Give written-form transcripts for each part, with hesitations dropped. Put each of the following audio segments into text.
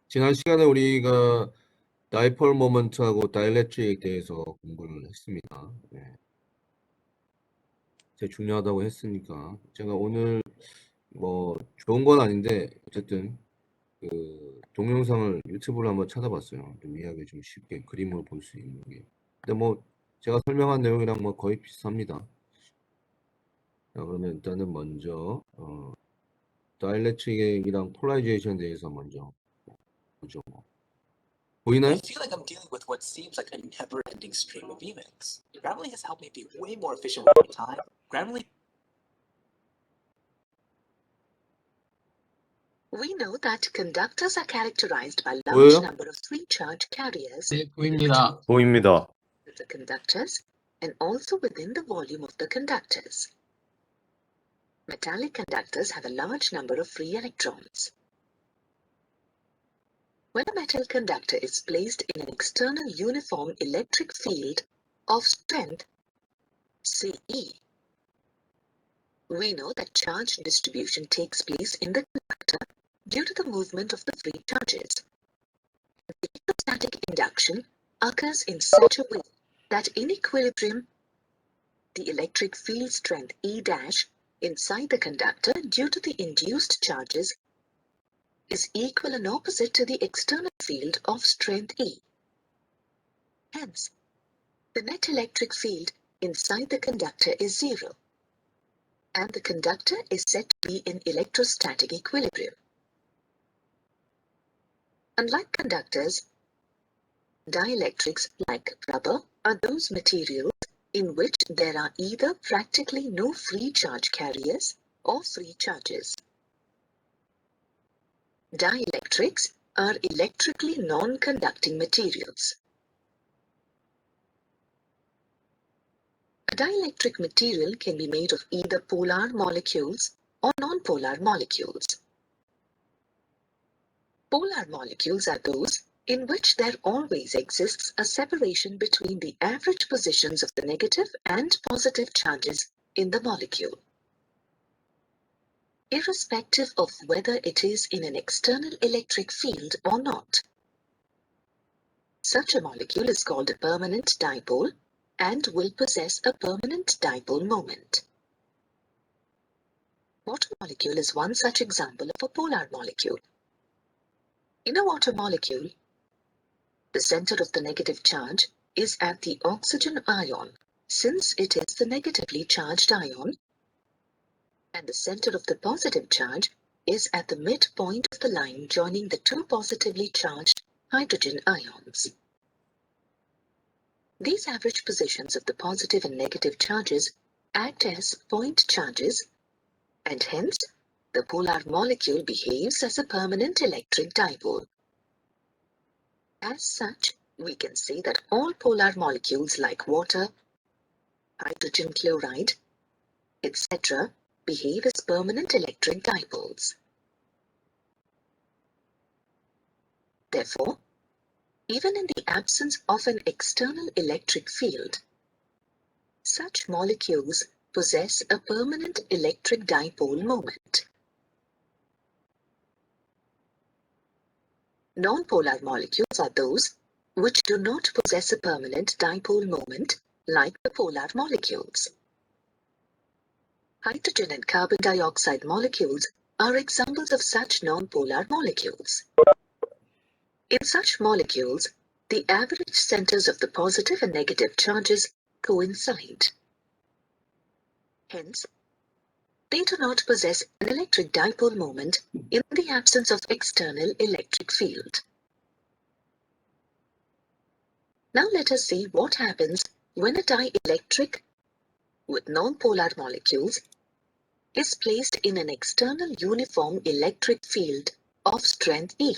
지난 시간에 우리가 다이폴 모먼트하고 다이일렉트릭에 대해서 공부를 했습니다. 네. 되게 중요하다고 했으니까 제가 오늘 뭐 좋은 건 아닌데 어쨌든 그 동영상을 유튜브로 한번 찾아봤어요. 좀 이해하기 좀 쉽게 그림으로 볼 수 있는 게. 근데 뭐 제가 설명한 내용이랑 뭐 거의 비슷합니다. 자, 그러면 일단은 먼저 다이일렉트릭이랑 폴라리제이션에 대해서 먼저 보죠. 보이나요? I feel like I'm dealing with what seems like a never-ending stream of emails. Grammarly has helped me be way more efficient with my time. Grammarly. We know that conductors are characterized by 보여요? large number of free charge carriers 네, 보입니다. 보입니다. of the conductors and also within the volume of the conductors. Metallic conductors have a large number of free electrons. When a metal conductor is placed in an external uniform electric field of strength CE, we know that charge distribution takes place in the conductor due to the movement of the free charges. The electrostatic induction occurs in such a way that in equilibrium, the electric field strength E dash inside the conductor due to the induced charges is equal and opposite to the external field of strength E. Hence, the net electric field inside the conductor is zero, and the conductor is said to be in electrostatic equilibrium. Unlike conductors, dielectrics like rubber are those materials in which there are either practically no free charge carriers or free charges. Dielectrics are electrically non-conducting materials. A dielectric material can be made of either polar molecules or non-polar molecules. Polar molecules are those in which there always exists a separation between the average positions of the negative and positive charges in the molecule, irrespective of whether it is in an external electric field or not. Such a molecule is called a permanent dipole and will possess a permanent dipole moment. Water molecule is one such example of a polar molecule. In a water molecule, the center of the negative charge is at the oxygen ion, since it is the negatively charged ion, and the center of the positive charge is at the midpoint of the line joining the two positively charged hydrogen ions. These average positions of the positive and negative charges act as point charges, and hence the polar molecule behaves as a permanent electric dipole. As such, we can say that all polar molecules like water, hydrogen chloride, etc. behave as permanent electric dipoles. Therefore, even in the absence of an external electric field, such molecules possess a permanent electric dipole moment. Non-polar molecules are those which do not possess a permanent dipole moment like the polar molecules. Hydrogen and carbon dioxide molecules are examples of such non-polar molecules. In such molecules, the average centers of the positive and negative charges coincide. Hence, they do not possess an electric dipole moment in the absence of external electric field. Now let us see what happens when a dielectric with non-polar molecules is placed in an external uniform electric field of strength E.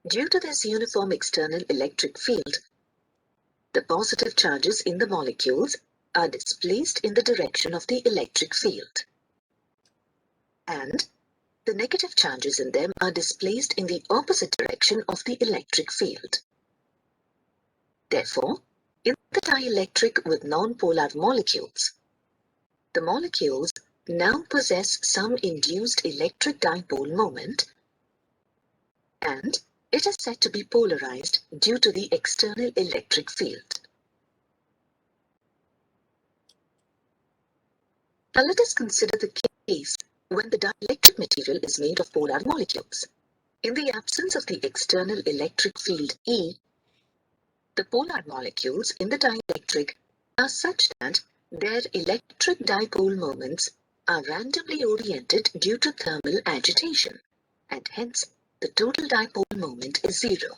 Due to this uniform external electric field, the positive charges in the molecules are displaced in the direction of the electric field, and the negative charges in them are displaced in the opposite direction of the electric field. Therefore, in the dielectric with non-polar molecules, the molecules now possess some induced electric dipole moment, and it is said to be polarized due to the external electric field. Now let us consider the case when the dielectric material is made of polar molecules. In the absence of the external electric field E, the polar molecules in the dielectric are such that their electric dipole moments are randomly oriented due to thermal agitation, and hence the total dipole moment is zero.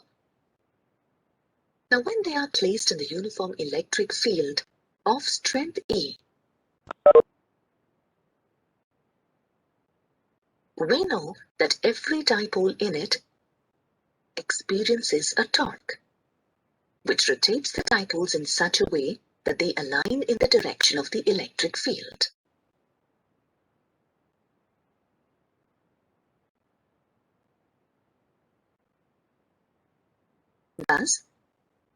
Now when they are placed in the uniform electric field of strength E, we know that every dipole in it experiences a torque, which rotates the dipoles in such a way that they align in the direction of the electric field. Thus,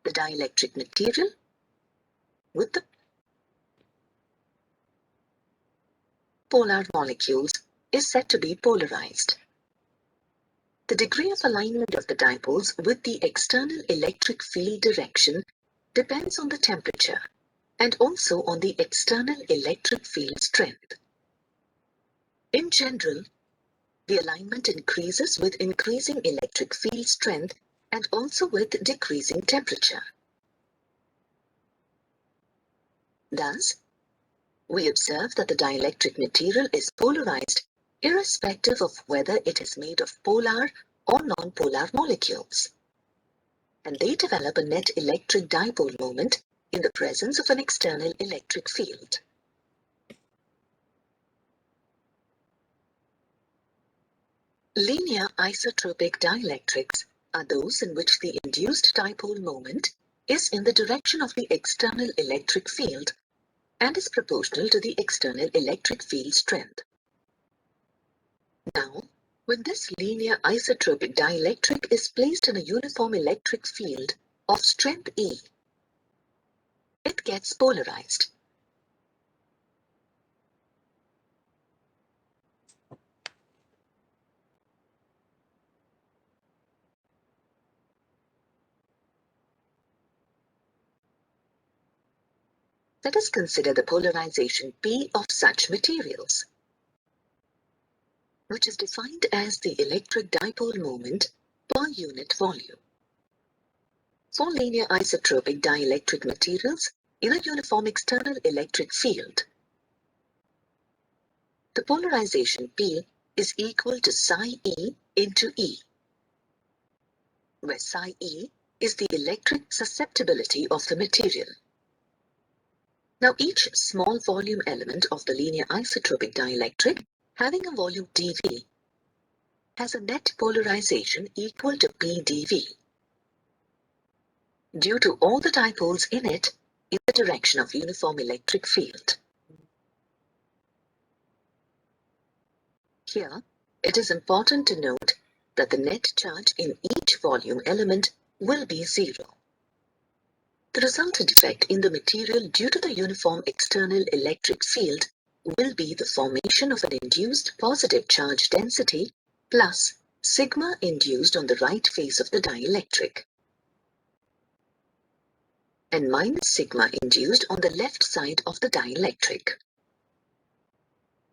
the dielectric material with the polar molecules is said to be polarized. The degree of alignment of the dipoles with the external electric field direction depends on the temperature and also on the external electric field strength. In general, the alignment increases with increasing electric field strength and also with decreasing temperature. Thus, we observe that the dielectric material is polarized irrespective of whether it is made of polar or non-polar molecules, and they develop a net electric dipole moment in the presence of an external electric field. Linear isotropic dielectrics are those in which the induced dipole moment is in the direction of the external electric field and is proportional to the external electric field strength. Now, when this linear isotropic dielectric is placed in a uniform electric field of strength E, it gets polarized. Let us consider the polarization P of such materials, which is defined as the electric dipole moment per unit volume. For linear isotropic dielectric materials in a uniform external electric field, the polarization P is equal to psi E into E, where psi E is the electric susceptibility of the material. Now each small volume element of the linear isotropic dielectric having a volume dV has a net polarization equal to PdV due to all the dipoles in it in the direction of uniform electric field. Here, it is important to note that the net charge in each volume element will be zero. The resultant effect in the material due to the uniform external electric field will be the formation of an induced positive charge density plus sigma induced on the right face of the dielectric, and minus sigma induced on the left side of the dielectric.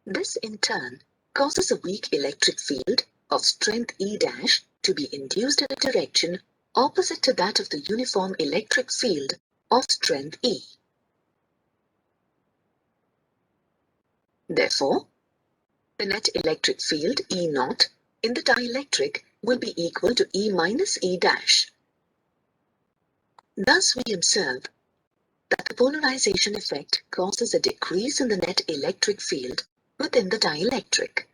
This in turn causes a weak electric field of strength E' to be induced in a direction opposite to that of the uniform electric field of strength E. Therefore, the net electric field E0 in the dielectric will be equal to E minus E'. Thus we observe that the polarization effect causes a decrease in the net electric field within the dielectric.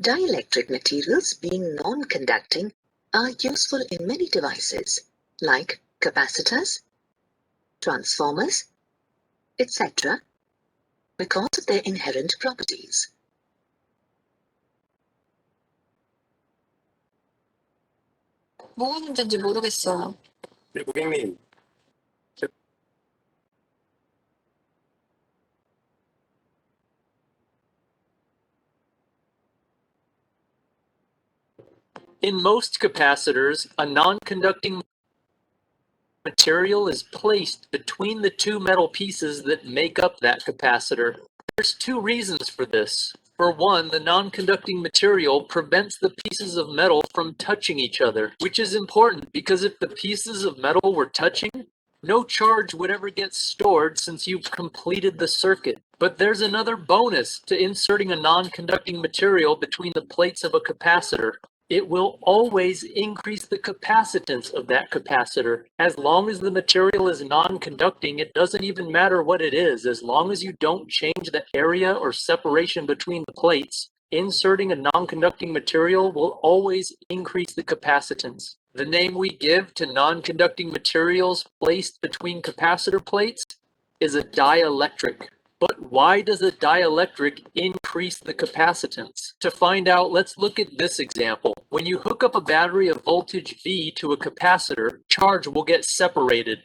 Dielectric materials, being non-conducting, are useful in many devices like capacitors, transformers, etc. because of their inherent properties. 뭐가 문제인지 모르겠어요. 네, 고객님. In most capacitors, a non-conducting material is placed between the two metal pieces that make up that capacitor. There's two reasons for this. For one, the non-conducting material prevents the pieces of metal from touching each other, which is important because if the pieces of metal were touching, no charge would ever get stored since you've completed the circuit. But there's another bonus to inserting a non-conducting material between the plates of a capacitor. It will always increase the capacitance of that capacitor. As long as the material is non-conducting, it doesn't even matter what it is. As long as you don't change the area or separation between the plates, inserting a non-conducting material will always increase the capacitance. The name we give to non-conducting materials placed between capacitor plates is a dielectric. But why does a dielectric increase the capacitance? To find out, let's look at this example. When you hook up a battery of voltage V to a capacitor, charge will get separated.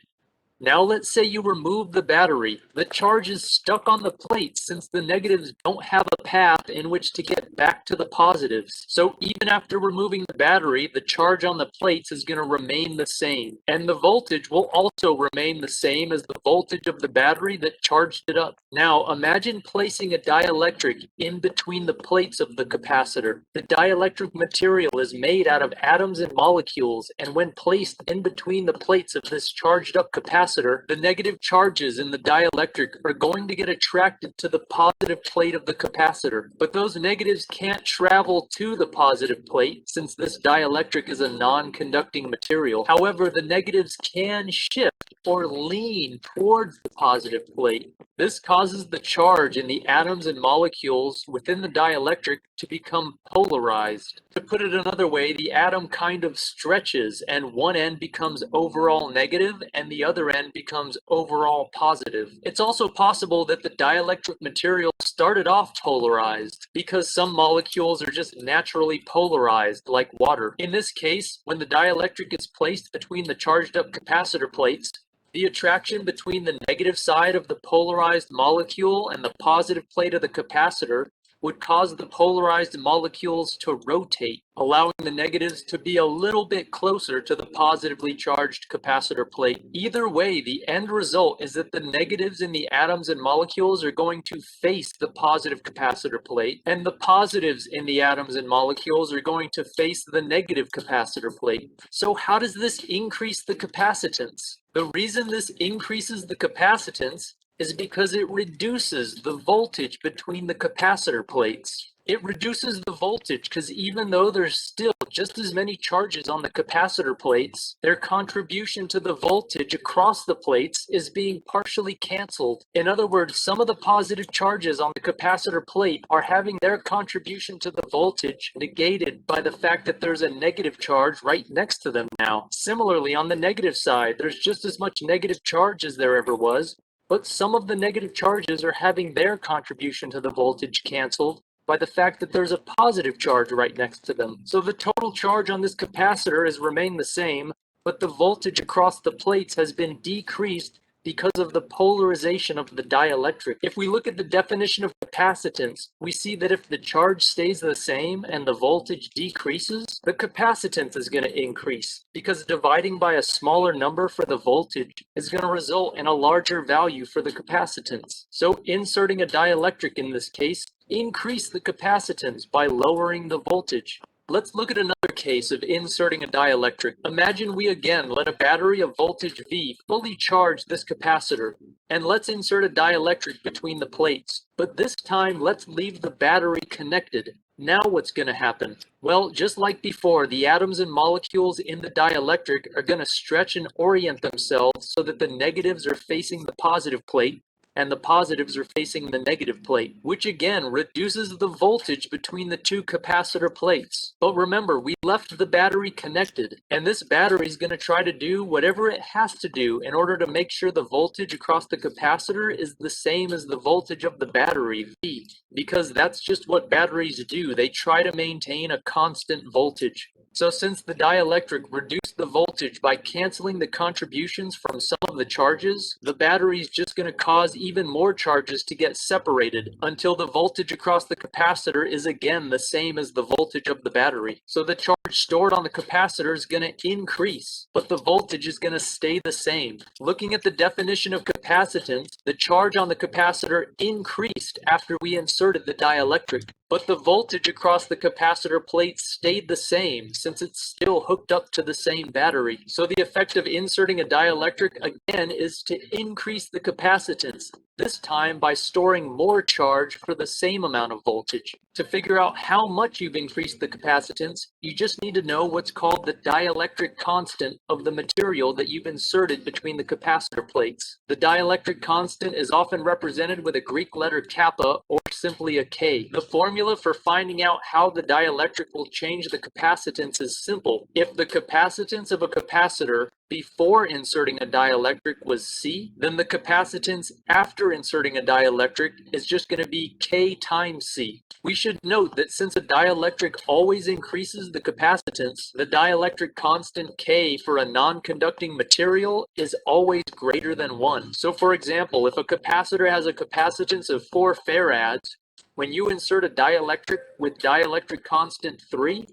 Now let's say you remove the battery. The charge is stuck on the plates since the negatives don't have a path in which to get back to the positives. So even after removing the battery, the charge on the plates is going to remain the same. And the voltage will also remain the same as the voltage of the battery that charged it up. Now imagine placing a dielectric in between the plates of the capacitor. The dielectric material is made out of atoms and molecules, and when placed in between the plates of this charged up capacitor, the negative charges in the dielectric are going to get attracted to the positive plate of the capacitor. But those negatives can't travel to the positive plate since this dielectric is a non-conducting material. However, the negatives can shift or lean towards the positive plate. This causes the charge in the atoms and molecules within the dielectric to become polarized. To put it another way, the atom kind of stretches and one end becomes overall negative and the other end becomes overall positive. It's also possible that the dielectric material started off polarized because some molecules are just naturally polarized like water. In this case, when the dielectric is placed between the charged up capacitor plates, the attraction between the negative side of the polarized molecule and the positive plate of the capacitor would cause the polarized molecules to rotate, allowing the negatives to be a little bit closer to the positively charged capacitor plate. Either way, the end result is that the negatives in the atoms and molecules are going to face the positive capacitor plate, and the positives in the atoms and molecules are going to face the negative capacitor plate. So how does this increase the capacitance? The reason this increases the capacitance is because it reduces the voltage between the capacitor plates. It reduces the voltage because even though there's still just as many charges on the capacitor plates, their contribution to the voltage across the plates is being partially canceled. In other words, some of the positive charges on the capacitor plate are having their contribution to the voltage negated by the fact that there's a negative charge right next to them now. Similarly, on the negative side, there's just as much negative charge as there ever was, but some of the negative charges are having their contribution to the voltage canceled by the fact that there's a positive charge right next to them. So the total charge on this capacitor has remained the same, but the voltage across the plates has been decreased because of the polarization of the dielectric. If we look at the definition of capacitance, we see that if the charge stays the same and the voltage decreases, the capacitance is going to increase because dividing by a smaller number for the voltage is going to result in a larger value for the capacitance. So inserting a dielectric in this case increase the capacitance by lowering the voltage. Let's look at another case of inserting a dielectric. Imagine we again let a battery of voltage V fully charge this capacitor, and let's insert a dielectric between the plates. But this time, let's leave the battery connected. Now what's going to happen? Well, just like before, the atoms and molecules in the dielectric are going to stretch and orient themselves so that the negatives are facing the positive plate, and the positives are facing the negative plate, which again reduces the voltage between the two capacitor plates. But remember, we left the battery connected, and this battery is going to try to do whatever it has to do in order to make sure the voltage across the capacitor is the same as the voltage of the battery, V, because that's just what batteries do. They try to maintain a constant voltage. So since the dielectric reduced the voltage by canceling the contributions from some of the charges, the battery is just going to cause even more charges to get separated until the voltage across the capacitor is again the same as the voltage of the battery. So the charge stored on the capacitor is going to increase, but the voltage is going to stay the same. Looking at the definition of capacitance, the charge on the capacitor increased after we inserted the dielectric, but the voltage across the capacitor plate stayed the same since it's still hooked up to the same battery. So the effect of inserting a dielectric again is to increase the capacitance, this time by storing more charge for the same amount of voltage. To figure out how much you've increased the capacitance, you just need to know what's called the dielectric constant of the material that you've inserted between the capacitor plates. The dielectric constant is often represented with a Greek letter kappa or simply a K. The formula for finding out how the dielectric will change the capacitance is simple. If the capacitance of a capacitor before inserting a dielectric was C, then the capacitance after inserting a dielectric is just going to be K times C. We should note that since a dielectric always increases the capacitance, the dielectric constant K for a non-conducting material is always greater than 1. So for example, if a capacitor has a capacitance of 4 farads, when you insert a dielectric with dielectric constant 3,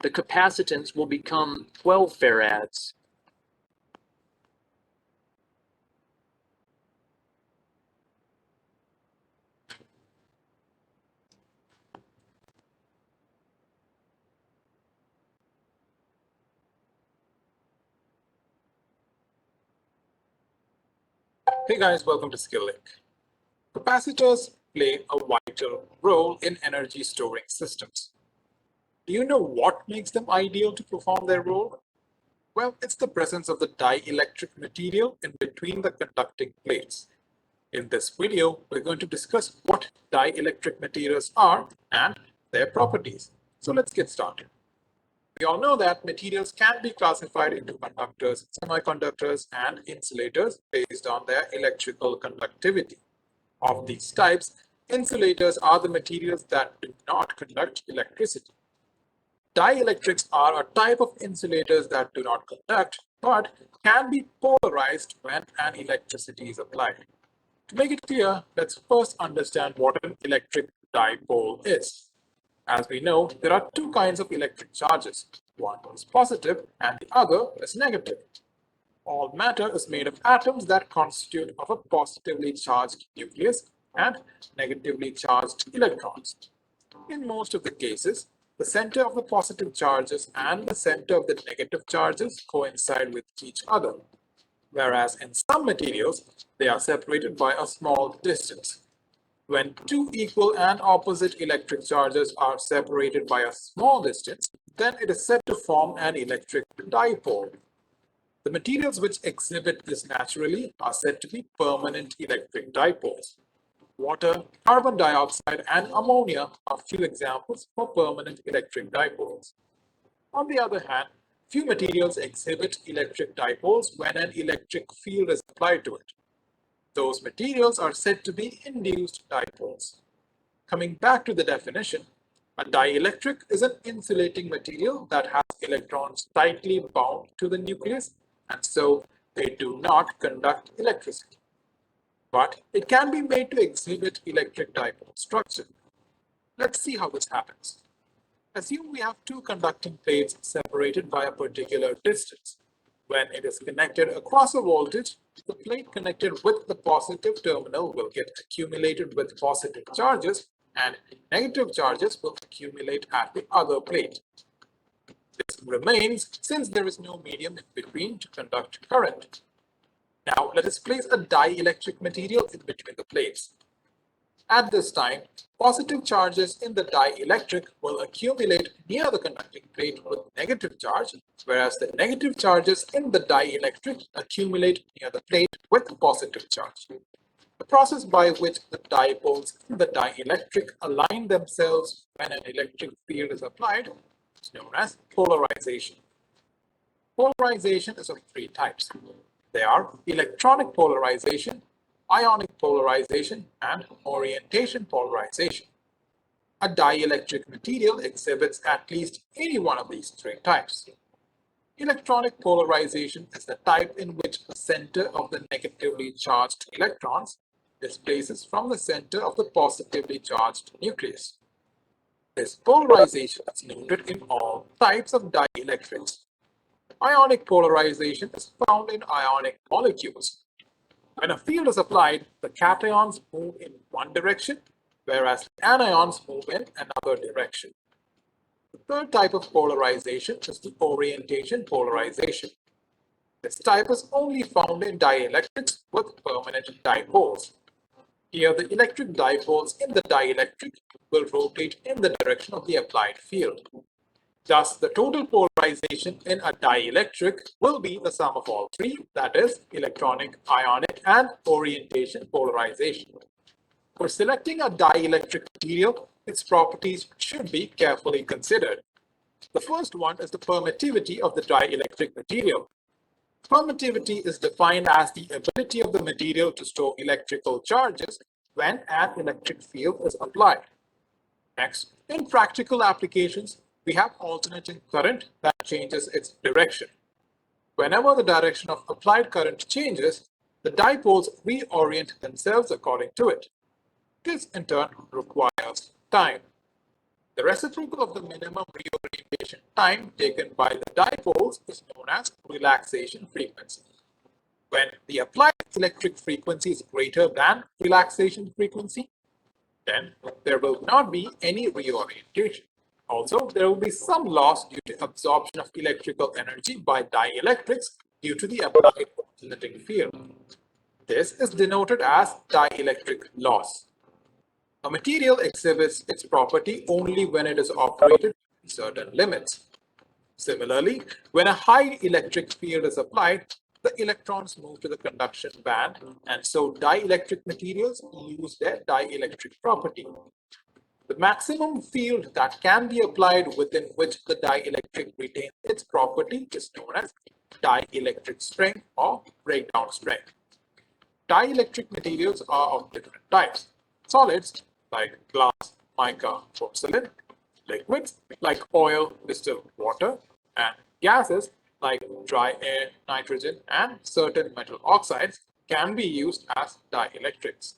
the capacitance will become 12 farads. Hey guys, welcome to SkillLink. Capacitors play a vital role in energy storing systems. Do you know what makes them ideal to perform their role? Well, it's the presence of the dielectric material in between the conducting plates. In this video, we're going to discuss what dielectric materials are and their properties. So let's get started. We all know that materials can be classified into conductors, semiconductors, and insulators based on their electrical conductivity. Of these types, insulators are the materials that do not conduct electricity. Dielectrics are a type of insulators that do not conduct, but can be polarized when an electricity is applied. To make it clear, let's first understand what an electric dipole is. As we know, there are two kinds of electric charges. One is positive and the other is negative. All matter is made of atoms that constitute of a positively charged nucleus and negatively charged electrons. In most of the cases, the center of the positive charges and the center of the negative charges coincide with each other, whereas in some materials, they are separated by a small distance. When two equal and opposite electric charges are separated by a small distance, then it is said to form an electric dipole. The materials which exhibit this naturally are said to be permanent electric dipoles. Water, carbon dioxide, and ammonia are few examples for permanent electric dipoles. On the other hand, few materials exhibit electric dipoles when an electric field is applied to it. Those materials are said to be induced dipoles. Coming back to the definition, a dielectric is an insulating material that has electrons tightly bound to the nucleus, and so they do not conduct electricity. But it can be made to exhibit electric dipole structure. Let's see how this happens. Assume we have two conducting plates separated by a particular distance. When it is connected across a voltage, the plate connected with the positive terminal will get accumulated with positive charges and negative charges will accumulate at the other plate. This remains since there is no medium in between to conduct current. Now let us place a dielectric material in between the plates. At this time, positive charges in the dielectric will accumulate near the conducting plate with negative charge, whereas the negative charges in the dielectric accumulate near the plate with positive charge. The process by which the dipoles in the dielectric align themselves when an electric field is applied is known as polarization. Polarization is of three types. They are electronic polarization, ionic polarization, and orientation polarization. A dielectric material exhibits at least any one of these three types. Electronic polarization is the type in which the center of the negatively charged electrons displaces from the center of the positively charged nucleus. This polarization is noted in all types of dielectrics. Ionic polarization is found in ionic molecules. When a field is applied, the cations move in one direction, whereas anions move in another direction. The third type of polarization is the orientation polarization. This type is only found in dielectrics with permanent dipoles. Here, the electric dipoles in the dielectric will rotate in the direction of the applied field. Thus, the total polarization in a dielectric will be the sum of all three, that is, electronic, ionic, and orientation polarization. For selecting a dielectric material, its properties should be carefully considered. The first one is the permittivity of the dielectric material. Permittivity is defined as the ability of the material to store electrical charges when an electric field is applied. Next, in practical applications, we have alternating current that changes its direction. Whenever the direction of applied current changes, the dipoles reorient themselves according to it. This in turn requires time. The reciprocal of the minimum reorientation time taken by the dipoles is known as relaxation frequency. When the applied electric frequency is greater than relaxation frequency, then there will not be any reorientation. Also, there will be some loss due to absorption of electrical energy by dielectrics due to the applied alternating field. This is denoted as dielectric loss. A material exhibits its property only when it is operated in certain limits. Similarly, when a high electric field is applied, the electrons move to the conduction band, and so dielectric materials lose their dielectric property. The maximum field that can be applied within which the dielectric retains its property is known as dielectric strength or breakdown strength. Dielectric materials are of different types. Solids like glass, mica, porcelain, liquids like oil, distilled water, and gases like dry air, nitrogen, and certain metal oxides can be used as dielectrics.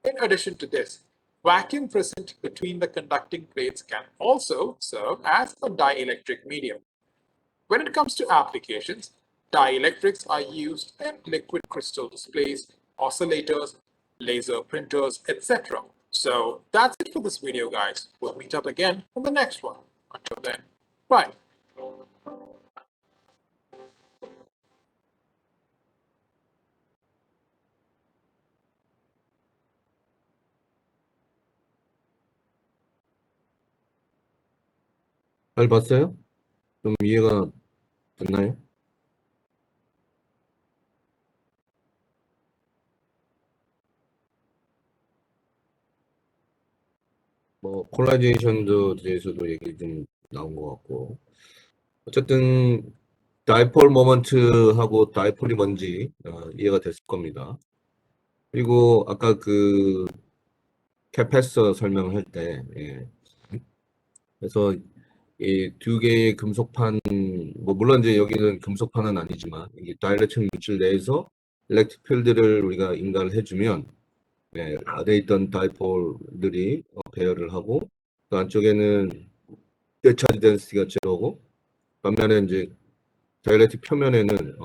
In addition to this, vacuum present between the conducting plates can also serve as a dielectric medium. When it comes to applications, dielectrics are used in liquid crystal displays, oscillators, laser printers, etc. So that's it for this video, guys. We'll meet up again in the next one. Until then, bye. 잘 봤어요? 좀 이해가 됐나요? 뭐 폴라리제이션도 대해서도 얘기 좀 나온 것 같고, 어쨌든 다이폴 모먼트하고 다이폴이 뭔지 이해가 됐을 겁니다. 그리고 아까 그 캐패서 설명할 때, 그래서 이 두 개의 금속판, 뭐 물론 이제 여기는 금속판은 아니지만 이게 다이렉트릭 물질 내에서 일렉트릭 필드를 우리가 인가를 해주면, 안에 있던 다이폴들이 배열을 하고, 그 안쪽에는 대차지 덴시티가 제로고, 반면에 이제 다이렉트릭 표면에는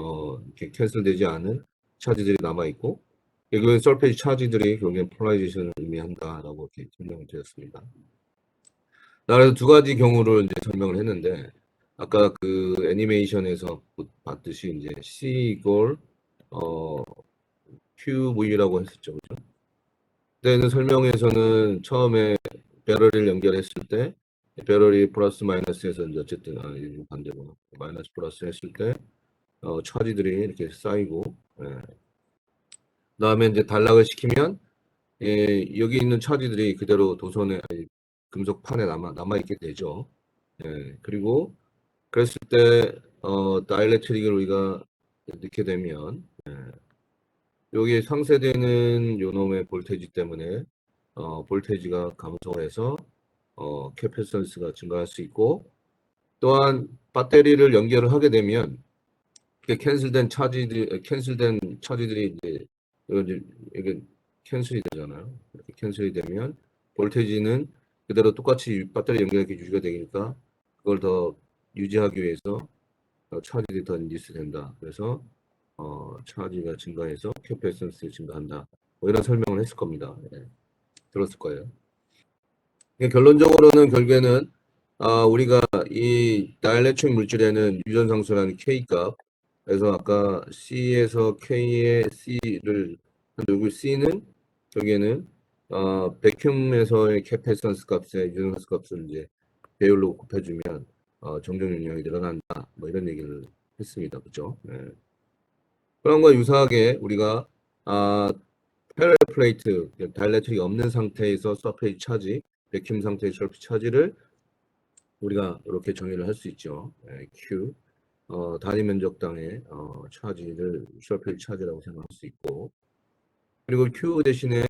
이렇게 캔슬되지 않은 차지들이 남아 있고, 결국엔 설페이지 차지들이 결국엔 폴라리제이션을 의미한다라고 이렇게 설명을 드렸습니다. 그래서 두 가지 경우를 이제 설명을 했는데, 아까 그 애니메이션에서 봤듯이 이제 C 이퀄 QV라고 했었죠, 그죠? 그때는 설명에서는 처음에 배럴을 연결했을 때, 배럴이 플러스 마이너스에서 이제 어쨌든 이거 반대로 마이너스 플러스 했을 때 차지들이 이렇게 쌓이고, 그다음에 이제 단락을 시키면 여기 있는 차지들이 그대로 도선에 금속판에 남아 있게 되죠. 그리고 그랬을 때 다이렉트릭을 우리가 넣게 되면 여기에 상쇄되는 요놈의 볼테이지 때문에 볼테이지가 감소해서 캐패시턴스가 증가할 수 있고, 또한 배터리를 연결을 하게 되면 캔슬된 차지들이 이게 캔슬이 되잖아요. 이렇게 캔슬이 되면 볼테이지는 그대로 똑같이 배터리 연결이 유지가 되니까 그걸 더 유지하기 위해서 차지들이 더 인디스 된다. 그래서 차지가 증가해서 캐패시턴스 증가한다. 뭐 이런 설명을 했을 겁니다. 예, 들었을 거예요. 결론적으로는 결국에는 우리가 이 다이엘렉트릭 물질에는 유전상수라는 K값, 그래서 아까 C에서 K의 C를 여기 C는 여기에는 백큐움에서의 캐패시턴스 값에 유전상수 값을 이제 배율로 곱해주면 정정 용량이 늘어난다. 뭐 이런 얘기를 했습니다. 그렇죠? 네. 그런 거 유사하게 우리가 패럴 플레이트, 다이엘렉트릭이 없는 상태에서 서페이지 차지, 백큐움 상태의 서페이지 차지를 우리가 이렇게 정의를 할 수 있죠. Q 단위 면적당의 차지를 서페이지 차지라고 생각할 수 있고, 그리고 Q 대신에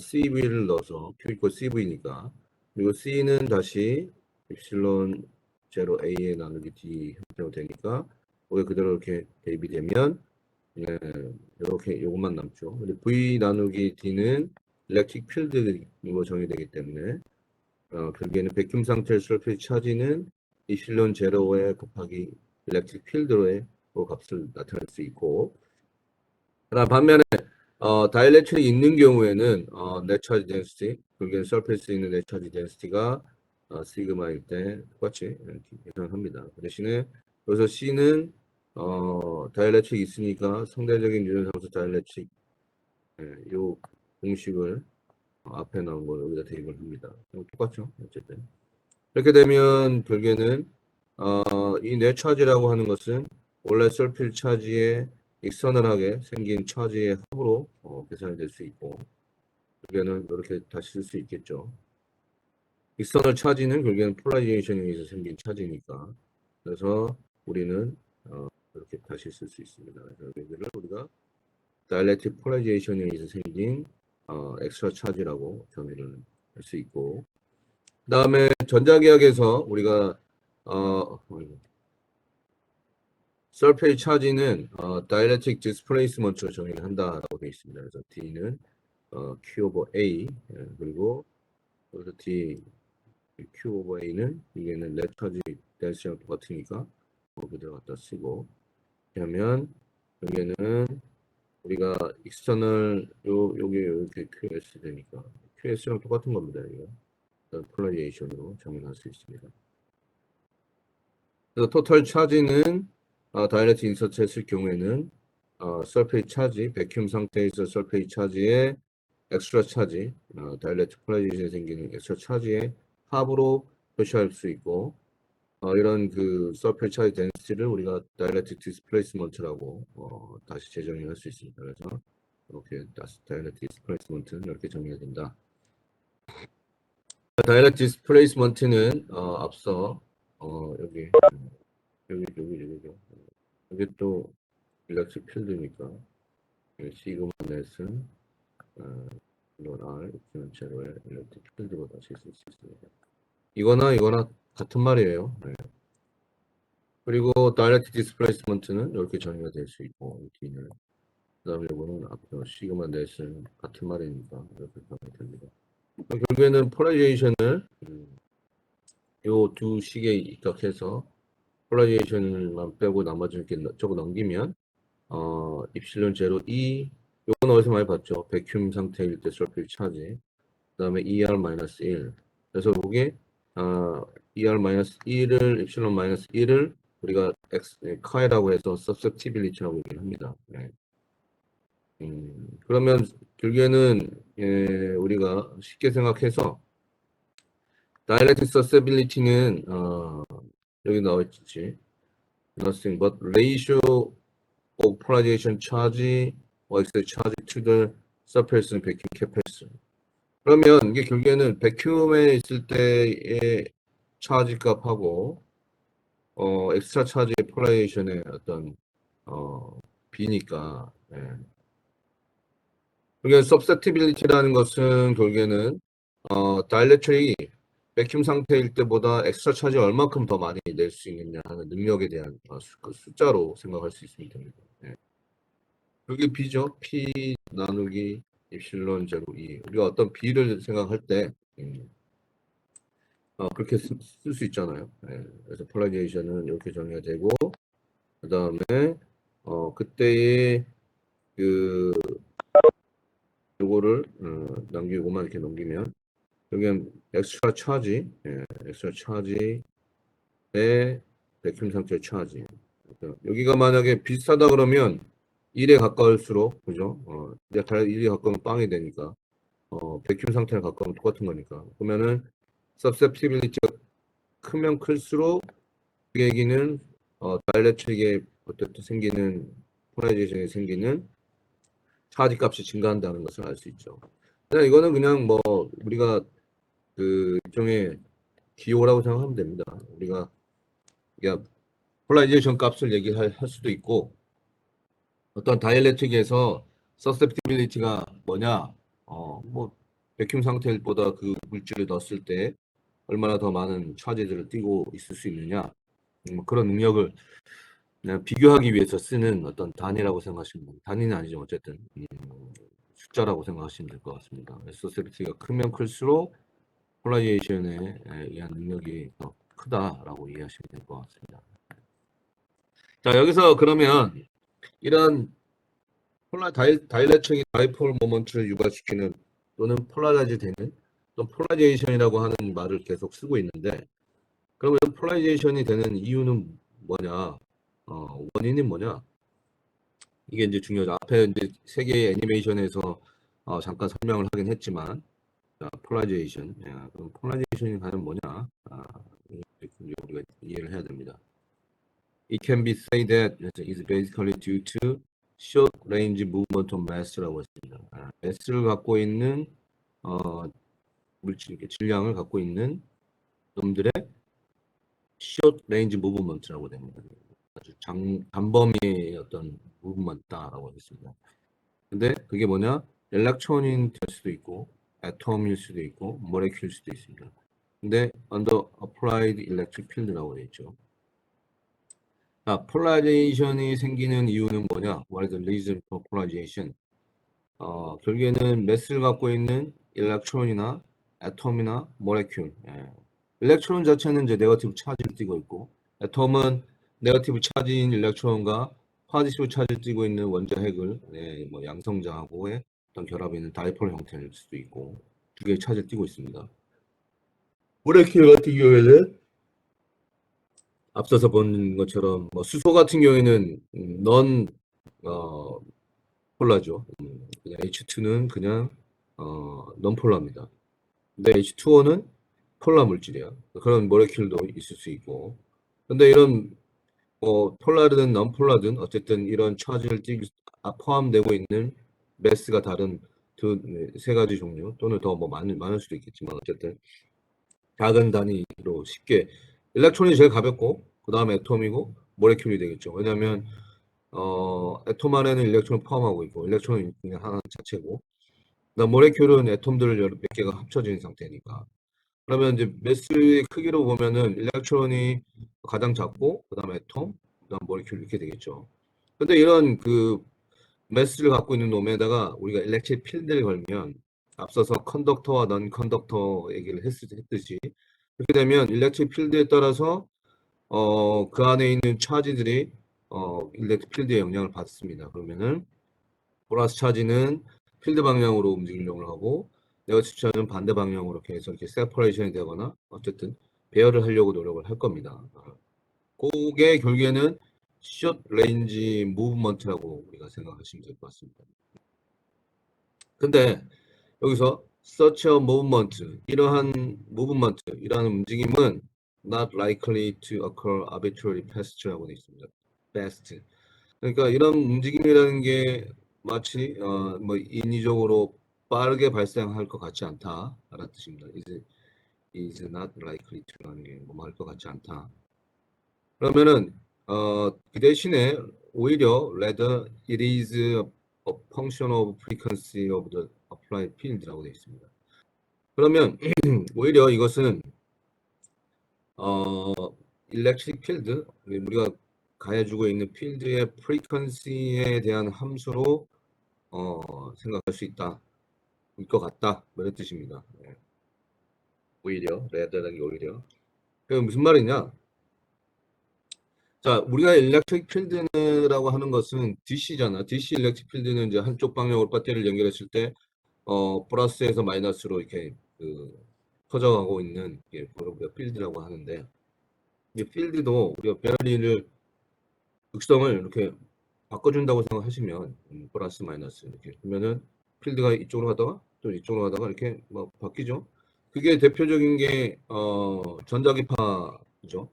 CV를 넣어서 Q 이퀄 CV니까, 그리고 C는 다시 엡실론 제로 A에 나누기 D 형태로 되니까 우리가 그대로 이렇게 대입이 되면 이렇게 이것만 남죠. 근데 V 나누기 D는 일렉트릭 필드로 정의되기 때문에 결국에는 백큐움 상태의 서페이지 차지는 이실론 제로에 곱하기 일렉트릭 필드로의 그 값을 나타낼 수 있고, 그다음 반면에 다이엘렉트릭이 있는 경우에는 넷 차지 덴시티, 결국에는 서페이스에 있는 넷 차지 덴시티가 시그마일 때 똑같이 계산합니다. 그 대신에 여기서 C는 다이엘렉트릭이 있으니까 상대적인 유전상수 다이엘렉트릭 요 공식을 앞에 나온 걸 여기다 대입을 합니다. 똑같죠? 어쨌든. 이렇게 되면 결국에는 이 넷 차지라고 하는 것은 원래 서필 차지의 익스터널하게 생긴 차지의 합으로 계산이 될 수 있고, 결국에는 이렇게 다시 쓸 수 있겠죠. 익스터널 차지는 결국에는 폴라리제이션에 의해서 생긴 차지니까, 그래서 우리는 이렇게 다시 쓸 수 있습니다. 그래서 여기를 우리가 다이엘렉트릭 폴라리제이션에 의해서 생긴 엑스트라 차지라고 정의를 할 수 있고, 그 다음에 전자계약에서 우리가 서페이지 차지는 다이엘렉트릭 디스플레이스먼트로 정의를 한다라고 되어 있습니다. 그래서 D는 Q 오버 A, 그리고 여기서 D Q 오버 A는 이게는 넷 차지 댄스랑 똑같으니까 그대로 갖다 쓰고, 그러면 여기에는 우리가 익스터널 요게 이렇게 QS 되니까 QS랑 똑같은 겁니다. 이거 폴라리제이션으로 정의할 수 있습니다. 그래서 토탈 차지는 다이렉트 인서트 했을 경우에는 서페이지 차지, 백큐움 상태에서 서페이지 차지의 엑스트라 차지, 다이렉트 폴라리제이션에 생기는 엑스트라 차지의 합으로 표시할 수 있고, 이런 그 서페이지 차지 덴시티를 우리가 다이렉트 디스플레이스먼트라고 다시 재정의할 수 있습니다. 그래서 이렇게 다이렉트 디스플레이스먼트는 이렇게 정의가 된다. 다이렉트 디스플레이스먼트는 앞서 여기 또 일렉트릭 필드니까 시그마 넷은 물론 R 제로의 일렉트릭 필드로 다시 쓸 수 있습니다. 이거나 같은 말이에요. 네. 그리고 다이렉트 디스플레이스먼트는 이렇게 정의가 될 수 있고, D는 그다음에 이거는 앞서 시그마 넷은 같은 말이니까 이렇게 정의가 됩니다. 결국에는 폴라리제이션을 요 두 식에 입각해서 폴라리제이션만 빼고 나머지는 이렇게 적어 넘기면 입실론 제로 E, 요건 어디서 많이 봤죠? 백큐움 상태일 때 서페이지 차지, 그 다음에 ER-1, 그래서 이게 ER-1을 입실론 -1을 우리가 카이라고 해서 susceptibility라고 얘기를 합니다. 네. 그러면 결국에는 우리가 쉽게 생각해서 direct susceptibility는 여기 나와 있지. Nothing but ratio of polarization charge or excess charge to the surface vacuum capacitor. 그러면 이게 결국에는 백큐움에 있을 때의 차지 값하고 엑스트라 차지의 폴라리제이션의 어떤 비니까. 그러니까 susceptibility라는 것은 결국에는 다이렉트릭이 백큐um 상태일 때보다 엑스트라 차지 얼마큼 더 많이 낼 수 있느냐 하는 능력에 대한 그 숫자로 생각할 수 있습니다. 예. 그게 B죠. P 나누기 입실론 제로 2. 우리가 어떤 B를 생각할 때 그렇게 쓸 수 있잖아요. 예. 그래서 폴라리제이션은 이렇게 정의가 되고 그 다음에 그때의 그 요거를 남기고만 이렇게 넘기면 여기는 엑스트라 차지, 엑스트라 차지의 백큐um 상태의 차지. 그러니까 여기가 만약에 비슷하다 그러면 1에 가까울수록 그죠? 1에 가까우면 빵이 되니까 백큐um 상태에 가까우면 똑같은 거니까. 그러면은 susceptibility가 크면 클수록 그 얘기는 다이렉트릭에 어쨌든 생기는 폴라리제이션이 생기는 차지 값이 증가한다는 것을 알 수 있죠. 그냥 이거는 그냥 뭐 우리가 그 일종의 기호라고 생각하면 됩니다. 우리가 그러니까 폴라리제이션 값을 얘기할 수도 있고 어떤 다이엘렉트릭에서 서셉티빌리티가 뭐냐 뭐 백큐um 상태보다 그 물질을 넣었을 때 얼마나 더 많은 차지들을 띄고 있을 수 있느냐 뭐 그런 능력을 그냥 비교하기 위해서 쓰는 어떤 단위라고 생각하시면 됩니다. 단위는 아니죠. 어쨌든 숫자라고 생각하시면 될 것 같습니다. 서셉티빌리티가 크면 클수록 폴라리제이션에 의한 능력이 더 크다라고 이해하시면 될 것 같습니다. 자, 여기서 그러면 이런 다이렉트릭 다이폴 모먼트를 유발시키는 또는 폴라라이즈 되는 또 폴라리제이션이라고 하는 말을 계속 쓰고 있는데 그러면 폴라리제이션이 되는 이유는 뭐냐? 원인이 뭐냐? 이게 이제 중요하죠. 앞에 이제 세 개의 애니메이션에서 잠깐 설명을 하긴 했지만 폴라리제이션, 그럼 폴라리제이션이 과연 뭐냐? 우리가 이해를 해야 됩니다. It can be said that it is basically due to short range movement of mass라고 했습니다. mass를 갖고 있는 물질, 질량을 갖고 있는 놈들의 short range movement라고 됩니다. 아주 단범위의 어떤 movement다라고 했습니다. 근데 그게 뭐냐? 엘렉트론이 될 수도 있고, 애톰일 수도 있고, 모레큘일 수도 있습니다. 근데 under applied electric field라고 되어 있죠. 폴라리제이션이 생기는 이유는 뭐냐? What is the reason for polarization? 결국에는 매스를 갖고 있는 일렉트론이나 애톰이나 모레큘. 일렉트론 자체는 이제 네거티브 차지를 띠고 있고, 애톰은 네거티브 차지인 일렉트론과 포지티브 차지를 띠고 있는 원자 핵을 뭐 양성자하고의 어떤 결합이 있는 다이폴 형태일 수도 있고, 두 개의 차지를 띠고 있습니다. 모레큘 같은 경우에는 앞서서 본 것처럼 뭐 수소 같은 경우에는 넌 폴라죠. 그냥 H2는 그냥 넌폴라입니다. 근데 H2O는 폴라 물질이야. 그런 모레큘도 있을 수 있고. 근데 이런 폴라든 넌폴라든 어쨌든 이런 차지를 포함되고 있는 매스가 다른 세 가지 종류 또는 더 뭐 많을 수도 있겠지만 어쨌든 작은 단위로 쉽게 일렉트론이 제일 가볍고 그 다음에 애톰이고 모레큘이 되겠죠. 왜냐하면 애톰 안에는 일렉트론을 포함하고 있고 일렉트론은 그냥 하나 자체고 그다음 모레큘은 애톰들 몇 개가 합쳐진 상태니까 그러면 이제 매스의 크기로 보면은 일렉트론이 가장 작고 그다음에 애톰 그다음 모레큘 이렇게 되겠죠. 근데 이런 그 매스를 갖고 있는 놈에다가 우리가 일렉트릭 필드를 걸면 앞서서 컨덕터와 넌 컨덕터 얘기를 했듯이 그렇게 되면 일렉트릭 필드에 따라서 그 안에 있는 차지들이 일렉트릭 필드의 영향을 받습니다. 그러면은 보라스 차지는 필드 방향으로 움직이려고 하고 네거티브 차지는 반대 방향으로 계속 이렇게 세퍼레이션이 되거나 어쨌든 배열을 하려고 노력을 할 겁니다. 그게 결국에는 숏 레인지 무브먼트라고 우리가 생각하시면 될 것 같습니다. 근데 여기서 such a movement, 이러한 movement, 이러한 움직임은 not likely to occur arbitrarily fast라고 되어 있습니다. fast. 그러니까 이런 움직임이라는 게 마치 뭐 인위적으로 빠르게 발생할 것 같지 않다라는 뜻입니다. is not likely to라는 게 뭐 할 것 같지 않다. 그러면은 그 대신에 오히려 rather it is a function of frequency of the applied field라고 되어 있습니다. 그러면 오히려 이것은 일렉트릭 필드, 우리가 가해주고 있는 필드의 프리퀀시에 대한 함수로 생각할 수 있다. 일 것 같다. 이런 뜻입니다. 네. 오히려 레더라는 오히려. 그게 무슨 말이냐? 자, 우리가 일렉트릭 필드라고 하는 것은 DC잖아. DC 일렉트릭 필드는 이제 한쪽 방향으로 배터리를 연결했을 때 플러스에서 마이너스로 이렇게 퍼져가고 있는 게 우리가 필드라고 하는데, 이 필드도 우리가 배터리를 극성을 이렇게 바꿔준다고 생각하시면 플러스 마이너스 이렇게 그러면은 필드가 이쪽으로 가다가 또 이쪽으로 가다가 이렇게 뭐 바뀌죠. 그게 대표적인 게 전자기파죠.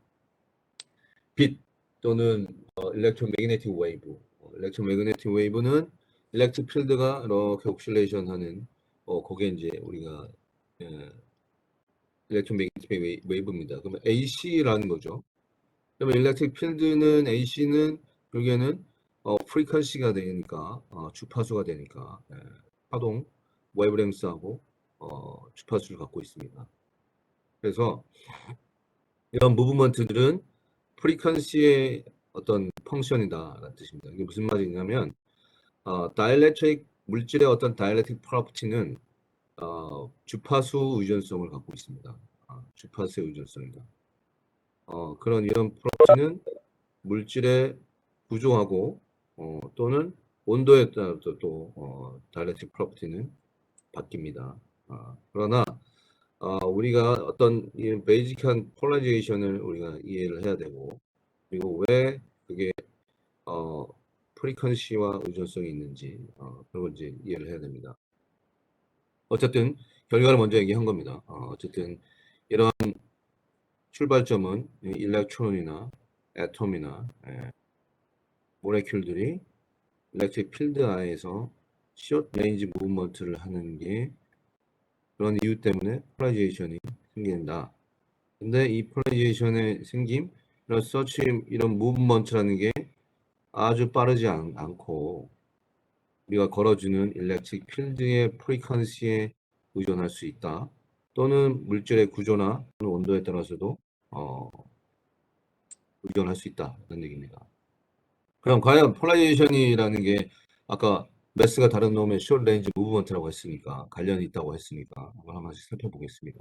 빛 또는 일렉트로매그네틱 웨이브. 일렉트로매그네틱 웨이브는 일렉트릭 필드가 이렇게 옥실레이션 하는 그게 이제 우리가 일렉트로매그네틱 웨이브입니다. 그러면 AC라는 거죠. 그러면 일렉트릭 필드는 AC는 여기에는 프리퀀시가 되니까 주파수가 되니까 파동 웨이브랭스하고 주파수를 갖고 있습니다. 그래서 이런 무브먼트들은 프리퀀시의 어떤 펑션이다라는 뜻입니다. 이게 무슨 말이냐면 다이엘렉트릭 물질의 어떤 다이엘렉트릭 프로퍼티는 주파수 의존성을 갖고 있습니다. 주파수의 의존성이다. 그런 이런 프로퍼티는 물질의 구조하고 또는 온도에 따라 또 다이엘렉트릭 프로퍼티는 바뀝니다. 그러나 우리가 어떤 이 베이직한 폴라리제이션을 우리가 이해를 해야 되고, 그리고 왜 그게 프리퀀시와 의존성이 있는지 그런 걸 이제 이해를 해야 됩니다. 어쨌든 결과를 먼저 얘기한 겁니다. 어쨌든 이런 출발점은 일렉트론이나 애톰이나 모레큘들이 일렉트릭 필드 안에서 숏 레인지 무브먼트를 하는 게 그런 이유 때문에 폴라리제이션이 생긴다. 근데 이 폴라리제이션의 생김, 이런 서치, 이런 무브먼트라는 게 아주 빠르지 않고 우리가 걸어주는 일렉트릭 필드의 프리퀀시에 의존할 수 있다. 또는 물질의 구조나 온도에 따라서도 의존할 수 있다. 이런 얘기입니다. 그럼 과연 폴라리제이션이라는 게 아까 매스가 다른 놈의 숏 레인지 무브먼트라고 했으니까 관련이 있다고 했으니까 한번 하나씩 살펴보겠습니다.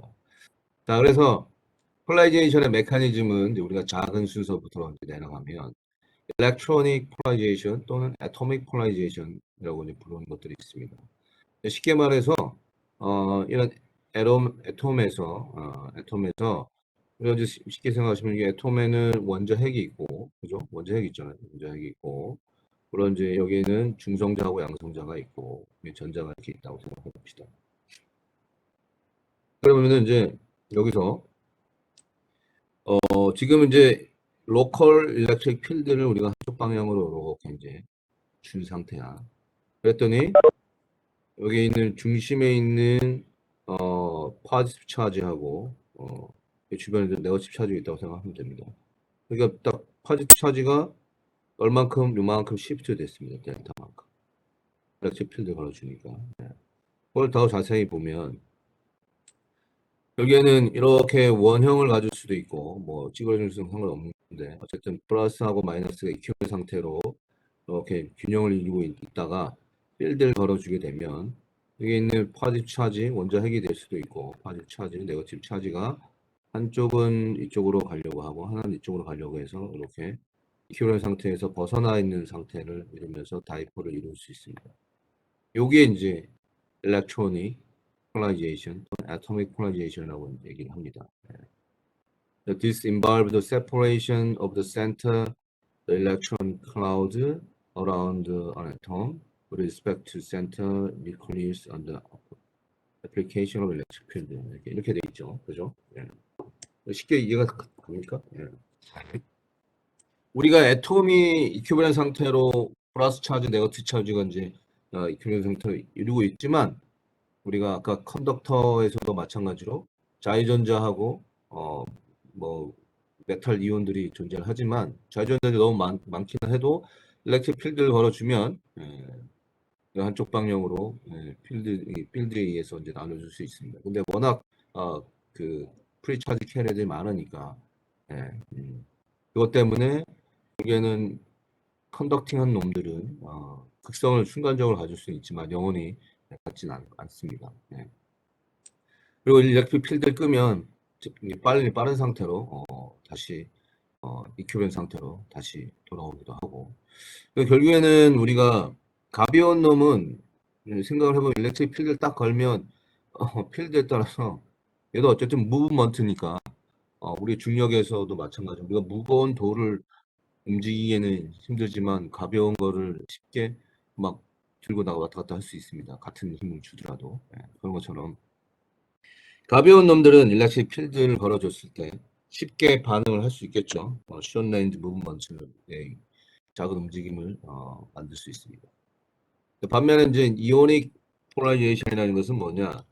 자, 그래서 폴라리제이션의 메커니즘은 우리가 작은 순서부터 내려가면 일렉트로닉 폴라리제이션 또는 애토믹 폴라리제이션이라고 부르는 것들이 있습니다. 쉽게 말해서 이런 애톰에서 우리가 이제 쉽게 생각하시면 이게 애톰에는 원자 핵이 있고, 그죠? 원자 핵이 있잖아요. 원자 핵이 있고, 물론 이제 여기에는 중성자하고 양성자가 있고 전자가 이렇게 있다고 생각해 봅시다. 그러면은 이제 여기서 지금 이제 로컬 일렉트릭 필드를 우리가 한쪽 방향으로 이렇게 이제 준 상태야. 그랬더니 여기 있는 중심에 있는 포지티브 차지하고 주변에 네거티브 차지가 있다고 생각하면 됩니다. 그러니까 딱 포지티브 차지가 얼만큼 요만큼 시프트 됐습니다. 델타만큼. 일렉트릭 필드 걸어주니까. 그걸 더 자세히 보면 여기에는 이렇게 원형을 가질 수도 있고 뭐 찌그러질 수는 상관없는데 어쨌든 플러스하고 마이너스가 이큐의 상태로 이렇게 균형을 이루고 있다가 필드를 걸어주게 되면 여기 있는 포지티브 차지 원자 핵이 될 수도 있고 포지티브 차지, 네거티브 차지가 한쪽은 이쪽으로 가려고 하고 하나는 이쪽으로 가려고 해서 이렇게 이큐의 상태에서 벗어나 있는 상태를 이루면서 다이폴을 이룰 수 있습니다. 요게 이제 일렉트로닉 폴라리제이션 또는 atomic polarization이라고 얘기를 합니다. This involves the separation of the center, the electron cloud around an atom with respect to center nucleus and the application of electric field. 이렇게 돼 있죠, 그죠? 쉽게 이해가 됩니까? 우리가 애톰이 이큐밸런 상태로 플러스 차지, 네거티브 차지가 이제 이큐밸런 상태로 이루고 있지만 우리가 아까 컨덕터에서도 마찬가지로 자유전자하고 뭐 메탈 이온들이 존재하지만 자유전자들이 너무 많기는 해도 일렉트릭 필드를 걸어주면 한쪽 방향으로 필드에 의해서 이제 나눠줄 수 있습니다. 근데 워낙 그 프리차지 캐리어들이 많으니까 예, 그것 때문에 결국에는 컨덕팅한 놈들은 극성을 순간적으로 가질 수는 있지만 영원히 갖지는 않습니다. 예. 그리고 일렉트릭 필드를 끄면 빠른 상태로 다시 이큐브된 상태로 다시 돌아오기도 하고. 결국에는 우리가 가벼운 놈은 생각을 해보면 일렉트릭 필드를 딱 걸면 필드에 따라서 얘도 어쨌든 무브먼트니까 우리 중력에서도 마찬가지로 우리가 무거운 돌을 움직이기에는 힘들지만 가벼운 거를 쉽게 막 들고 나가 왔다 갔다 할 수 있습니다. 같은 힘을 주더라도. 예, 그런 것처럼 가벼운 놈들은 일렉트릭 필드를 걸어줬을 때 쉽게 반응을 할 수 있겠죠. 숏 레인지 무브먼트의 작은 움직임을 만들 수 있습니다. 반면에 이제 이오닉 폴라리제이션이라는 것은 뭐냐?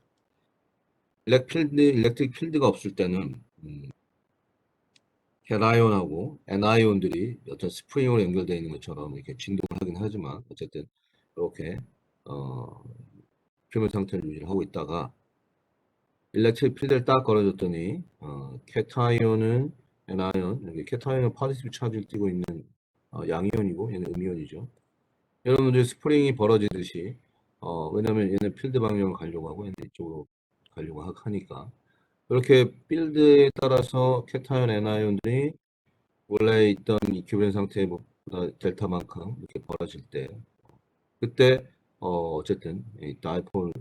일렉트릭 필드가 없을 때는 캐라이온하고 애나이온들이 어떤 스프링으로 연결되어 있는 것처럼 이렇게 진동을 하긴 하지만 어쨌든 이렇게 표면 상태를 유지하고 있다가 일렉트릭 필드를 딱 걸어줬더니 캐타이온은 애나이온, 여기 캐타이온은 파지티브 차지를 띠고 있는 양이온이고 얘는 음이온이죠. 여러분들 스프링이 벌어지듯이 왜냐면 얘는 필드 방향을 가려고 하고 얘는 이쪽으로 가려고 하니까 그렇게 필드에 따라서 캐타이온, 애나이온들이 원래 있던 이큐브된 상태보다 델타만큼 이렇게 벌어질 때 그때 어쨌든 이 다이폴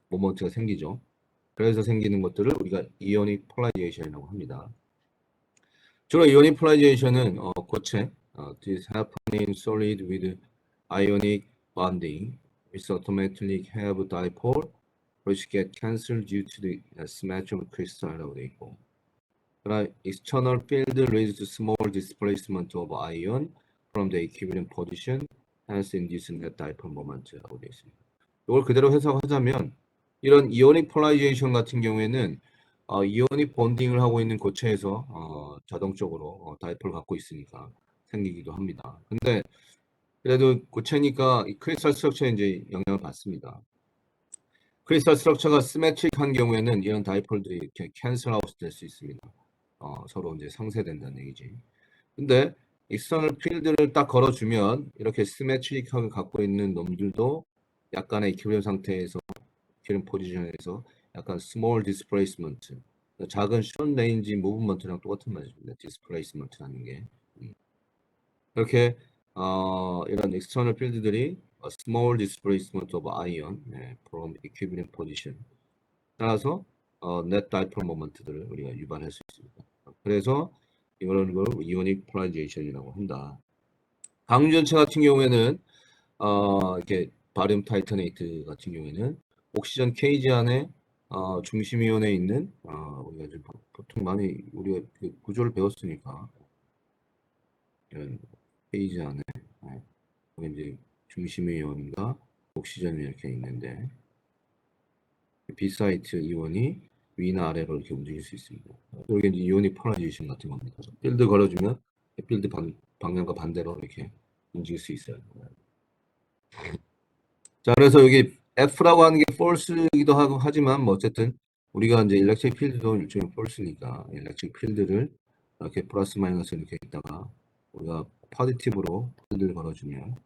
모먼트가 생기죠. 그래서 생기는 것들을 우리가 이오닉 폴라리제이션이라고 합니다. 주로 이오닉 폴라리제이션은 고체 this happening solid with ionic bonding which automatically have dipole which get cancelled due to the symmetry of crystal이라고 되어 있고 그러나 external field leads to small displacement of ion from the equilibrium position hence induce net dipole moment라고 되어 있습니다. 이걸 그대로 해석하자면 이런 이오닉 폴라리제이션 같은 경우에는 이오닉 본딩을 하고 있는 고체에서 자동적으로 다이폴을 갖고 있으니까 생기기도 합니다. 근데 그래도 고체니까 이 크리스탈 스트럭처에 이제 영향을 받습니다. 크리스탈 스트럭처가 시메트릭한 경우에는 이런 다이폴들이 이렇게 캔슬 아웃 될 수 있습니다. 서로 이제 상쇄된다는 얘기지. 근데 익스터널 필드를 딱 걸어주면 이렇게 시메트릭하게 갖고 있는 놈들도 약간의 이큐리엄 상태에서 이큐리엄 포지션에서 약간 스몰 디스플레이스먼트 작은 숏 레인지 무브먼트랑 똑같은 말입니다. 디스플레이스먼트라는 게 이렇게 이런 external 필드들이 small displacement of ion from equilibrium position 따라서 net dipole moment들을 우리가 유발할 수 있습니다. 그래서 이런 걸 이오닉 폴라리제이션이라고 한다. 방전체 같은 경우에는 이렇게 바륨 타이터네이트 같은 경우에는 옥시전 케이지 안에 중심 이온에 있는 우리가 좀 보통 많이 우리가 그 구조를 배웠으니까 이런 케이지 안에 이제 중심 이온과 옥시전이 이렇게 있는데 비사이트 이온이 위나 아래로 이렇게 움직일 수 있습니다. 이게 이제 이오닉 폴라리제이션 같은 겁니다. 필드 걸어주면 필드 방향과 반대로 이렇게 움직일 수 있어요. 자, 그래서 여기 F라고 하는 게 false이기도 하고 하지만 뭐 어쨌든 우리가 이제 일렉트릭 필드도 일종의 false니까 일렉트릭 필드를 이렇게 플러스 마이너스 이렇게 있다가 우리가 포지티브로 필드를 걸어주면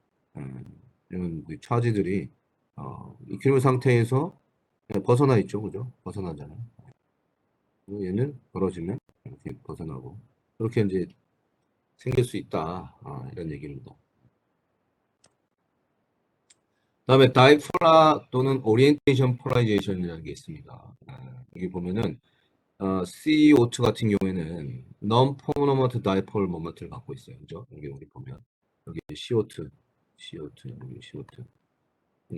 이런 차지들이 이큐브 상태에서 벗어나 있죠, 그죠? 벗어나잖아요. 얘는 걸어주면 이렇게 벗어나고 그렇게 이제 생길 수 있다 이런 얘기입니다. 다음에 다이폴라 또는 오리엔테이션 폴라리제이션이라는 게 있습니다. 여기 보면은 CO2 같은 경우에는 non-permanent dipole moment를 갖고 있어요. 그죠? 여기 우리 보면 여기 CO2 여기 CO2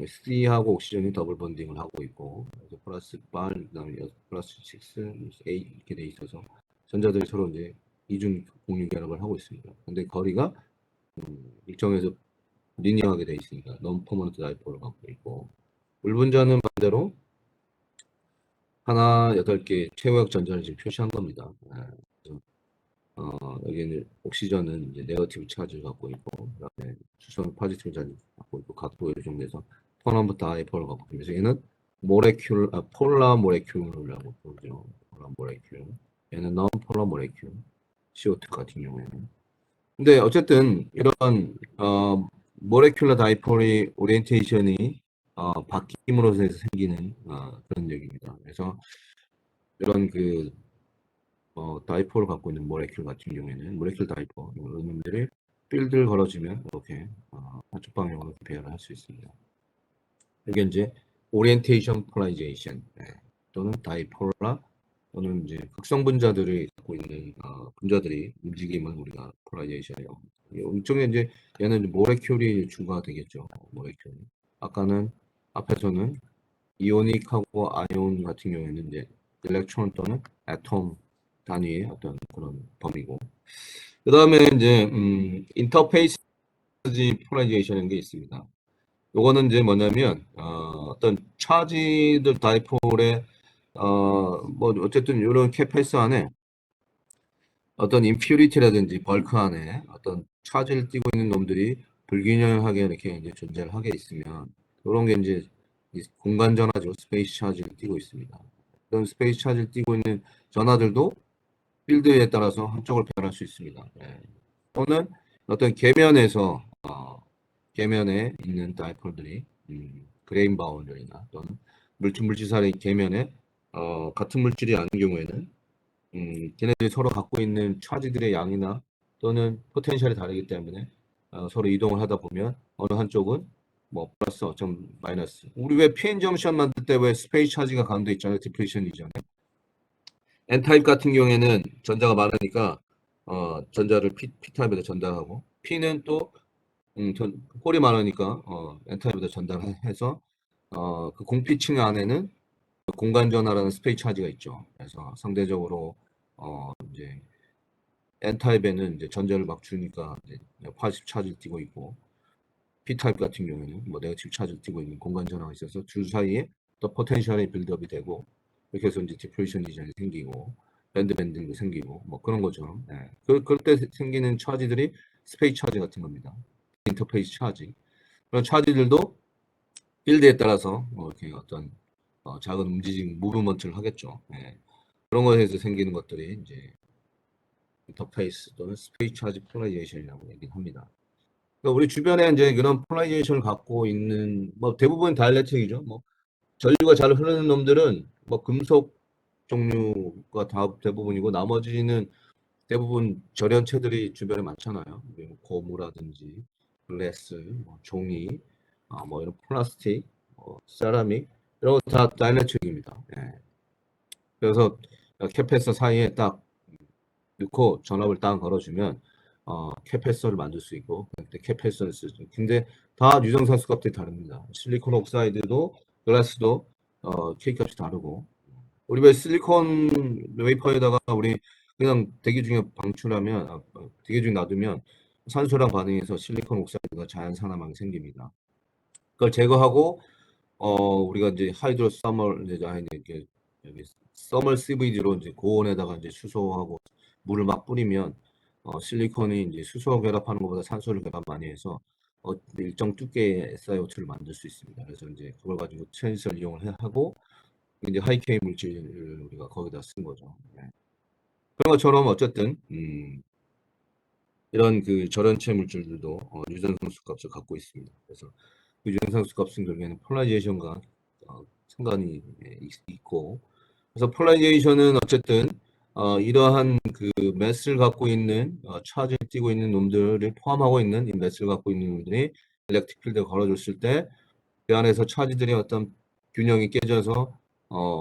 C하고 옥시전이 더블 본딩을 하고 있고 플러스 발 그다음에 플러스 6, 8 이렇게 돼 있어서 전자들이 서로 이제 이중 공유 결합을 하고 있습니다. 근데 거리가 일정에서 리니어하게 돼 있으니까 non permanent dipole을 갖고 있고 물분자는 반대로 하나 8개 최고역 전자를 지금 표시한 겁니다. 여기는 옥시전은 이제 네거티브 차지를 갖고 있고 그다음에 수소는 포지티브 차지를 갖고 있고 각도가 요정돼서 퍼넘부 다이폴을 갖고 있면서 얘는 폴라 모레큘이라고 부르죠. 폴라 모레큘. 얘는 non 폴라 모레큘. CO2 같은 경우에는. 근데 어쨌든 이런 모레큘러 다이폴의 오리엔테이션이 바뀜으로써 해서 생기는 그런 얘기입니다. 그래서 이런 그 다이폴을 갖고 있는 모레큘 같은 경우에는 모레큘 다이폴 이런 놈들이 필드를 걸어주면 이렇게 한쪽 방향으로 배열을 할 수 있습니다. 이게 이제 오리엔테이션 폴라리제이션 또는 다이폴라 또는 이제 극성 분자들이 갖고 있는 분자들이 움직임을 우리가 폴라리제이션이라고 합니다. 이쪽에 이제 얘는 모레큘이 주가 되겠죠. 모레큘. 아까는 앞에서는 이오닉하고 아이온 같은 경우에는 이제 일렉트론 또는 애톰 단위의 어떤 그런 범위고, 그 다음에 이제 인터페이스 폴라리제이션이라는 게 있습니다. 요거는 이제 뭐냐면 어떤 차지들 다이폴의 뭐 어쨌든 이런 캐패스 안에 어떤 임퓨리티라든지 벌크 안에 어떤 차지를 띠고 있는 놈들이 불균형하게 이렇게 이제 존재를 하게 있으면 이런 게 이제 공간 전화죠. 스페이스 차지를 띠고 있습니다. 이런 스페이스 차지를 띠고 있는 전화들도 필드에 따라서 한쪽을 변할 수 있습니다. 또는 어떤 계면에서 계면에 있는 다이폴들이 그레인 바운더리나 또는 물질사의 계면에 같은 물질이 아닌 경우에는 걔네들이 서로 갖고 있는 차지들의 양이나 또는 포텐셜이 다르기 때문에 서로 이동을 하다 보면 어느 한쪽은 뭐 플러스 어쩜 마이너스. 우리 왜 PN 정션 만들 때 왜 스페이스 차지가 가운데 있잖아요. 디플레이션 이전에. N타입 같은 경우에는 전자가 많으니까 전자를 P타입에다 전달하고, P는 또 홀이 많으니까 N타입에다 전달해서 그 공피층 안에는 공간 전화라는 스페이스 차지가 있죠. 그래서 상대적으로 이제 N타입에는 이제 전자를 막 주니까 이제 파지티브 차지를 띠고 있고, P타입 같은 경우에는 뭐 네거티브 차지를 띠고 있는 공간 전화가 있어서 둘 사이에 또 포텐셜이 빌드업이 되고, 이렇게 해서 이제 디플레이션 이전이 생기고 밴드 밴딩도 생기고 뭐 그런 거죠. 그럴 때 생기는 차지들이 스페이스 차지 같은 겁니다. 인터페이스 차지. 그런 차지들도 필드에 따라서 이렇게 어떤 작은 움직임, 무브먼트를 하겠죠. 그런 것에서 생기는 것들이 이제 인터페이스 또는 스페이스 차지 폴라리제이션이라고 얘기를 합니다. 그러니까 우리 주변에 이제 그런 폴라리제이션을 갖고 있는 뭐 대부분 다이엘렉트릭이죠. 뭐 전류가 잘 흐르는 놈들은 뭐 금속 종류가 다 대부분이고, 나머지는 대부분 절연체들이 주변에 많잖아요. 고무라든지 글래스, 뭐 종이, 뭐 이런 플라스틱, 세라믹 이런 거 다 다이엘렉트릭입니다. 그래서 캐패서 사이에 딱 넣고 전압을 딱 걸어주면 캐패서를 만들 수 있고, 그때 캐패서를 쓰죠. 근데 다 유정산수 값들이 다릅니다. 실리콘 옥사이드도 글라스도 K값이 다르고, 우리 왜 실리콘 웨이퍼에다가 우리 그냥 대기 중에 방출하면 대기 중에 놔두면 산소랑 반응해서 실리콘 옥사이드가 자연 산화망이 생깁니다. 그걸 제거하고 우리가 이제 하이드로 서멀 이제 이렇게 여기 서멀 CVD로 이제 고온에다가 이제 수소하고 물을 막 뿌리면 실리콘이 이제 수소 결합하는 것보다 산소를 결합 많이 해서 일정 두께의 SiO2를 만들 수 있습니다. 그래서 이제 그걸 가지고 트랜지스터를 이용을 하고 이제 하이케이 물질을 우리가 거기다 쓴 거죠. 그런 것처럼 어쨌든 이런 그 절연체 물질들도 유전상수 값을 갖고 있습니다. 그래서 그 유전상수 값은 결국에는 폴라리제이션과 상관이 있고, 그래서 폴라리제이션은 어쨌든 이러한 그 매스를 갖고 있는 차지를 띠고 있는 놈들을 포함하고 있는 이 매스를 갖고 있는 놈들이 일렉트릭 필드에 걸어줬을 때 그 안에서 차지들의 어떤 균형이 깨져서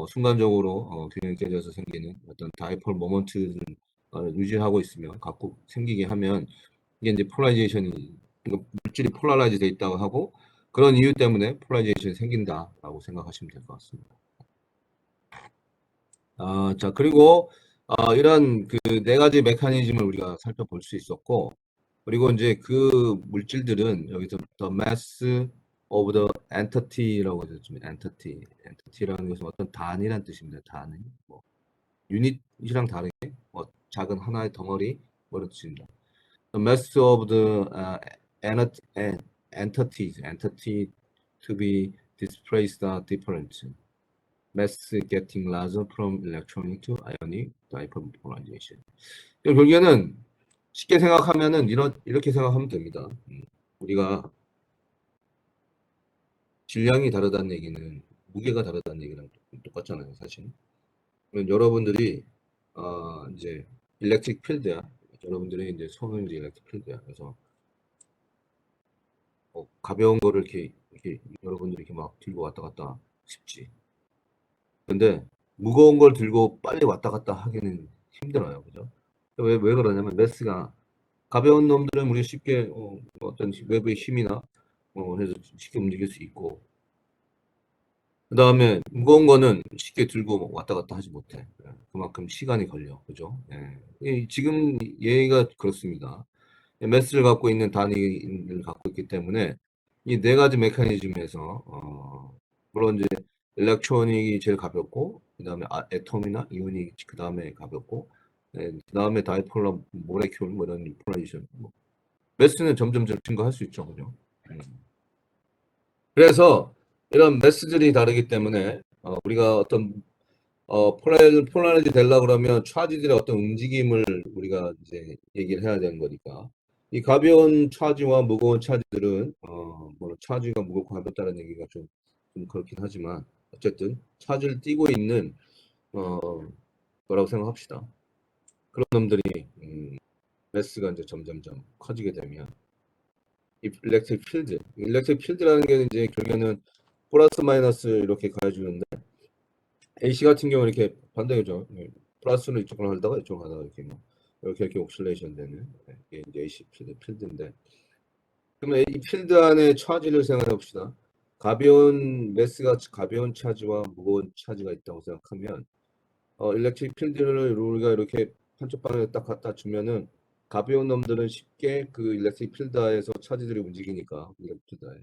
순간적으로 균형이 깨져서 생기는 어떤 다이폴 모먼트를 유지하고 있으면 갖고 생기게 하면 이게 이제 폴라리제이션이, 물질이 폴라라이즈 돼 있다고 하고, 그런 이유 때문에 폴라리제이션이 생긴다라고 생각하시면 될 것 같습니다. 자, 그리고 이런 그 네 가지 메커니즘을 우리가 살펴볼 수 있었고, 그리고 이제 그 물질들은 여기서 the mass of the entity라고 해서 좀 entity라는 것은 어떤 단위란 뜻입니다. 단위, 뭐 유닛이랑 다르게 작은 하나의 덩어리 뭐 이런 뜻입니다. The mass of the entities to be displaced are different. mass getting larger from electronic to ionic dipole polarization. 결국에는 쉽게 생각하면은 이렇게 생각하면 됩니다. 우리가 질량이 다르다는 얘기는 무게가 다르다는 얘기랑 똑같잖아요, 사실. 여러분들이 이제 일렉트릭 필드야. 여러분들이 이제 손은 이제 일렉트릭 필드야. 그래서 가벼운 거를 이렇게 여러분들이 이렇게 막 들고 왔다 갔다 쉽지. 근데 무거운 걸 들고 빨리 왔다 갔다 하기는 힘들어요, 그죠? 왜 그러냐면 매스가 가벼운 놈들은 우리 쉽게 어떤 외부의 힘이나 해서 쉽게 움직일 수 있고, 그 다음에 무거운 거는 쉽게 들고 왔다 갔다 하지 못해. 그만큼 시간이 걸려, 그죠? 지금 얘가 그렇습니다. 매스를 갖고 있는 단위를 갖고 있기 때문에 이 네 가지 메커니즘에서 물론 이제 일렉트로닉이 제일 가볍고, 그 다음에 애톰이나 이온이 그 다음에 가볍고, 그 다음에 다이폴라 모레큘 뭐 이런 폴라리션. 매스는 점점 증가할 수 있죠, 그죠? 그래서 이런 매스들이 다르기 때문에 우리가 어떤 폴라리티 되려고 그러면 차지들의 어떤 움직임을 우리가 이제 얘기를 해야 되는 거니까. 이 가벼운 차지와 무거운 차지들은 뭐 차지가 무겁고 가볍다는 얘기가 좀 그렇긴 하지만 어쨌든 차지를 띠고 있는 거라고 생각합시다. 그런 놈들이 매스가 이제 점점점 커지게 되면 이 일렉트릭 필드라는 게 이제 결국에는 플러스 마이너스 이렇게 가해주는데 AC 같은 경우는 이렇게 반대죠. 플러스는 이쪽으로 하다가 이쪽으로 하다가 이렇게 옥실레이션 되는 이게 이제 AC 필드인데, 그러면 이 필드 안에 차지를 생각해 봅시다. 가벼운 차지와 무거운 차지가 있다고 생각하면 일렉트릭 필드를 우리가 이렇게 한쪽 방향에 딱 갖다 주면은 가벼운 놈들은 쉽게 그 일렉트릭 필드에서 차지들이 움직이니까 일렉트릭 필드에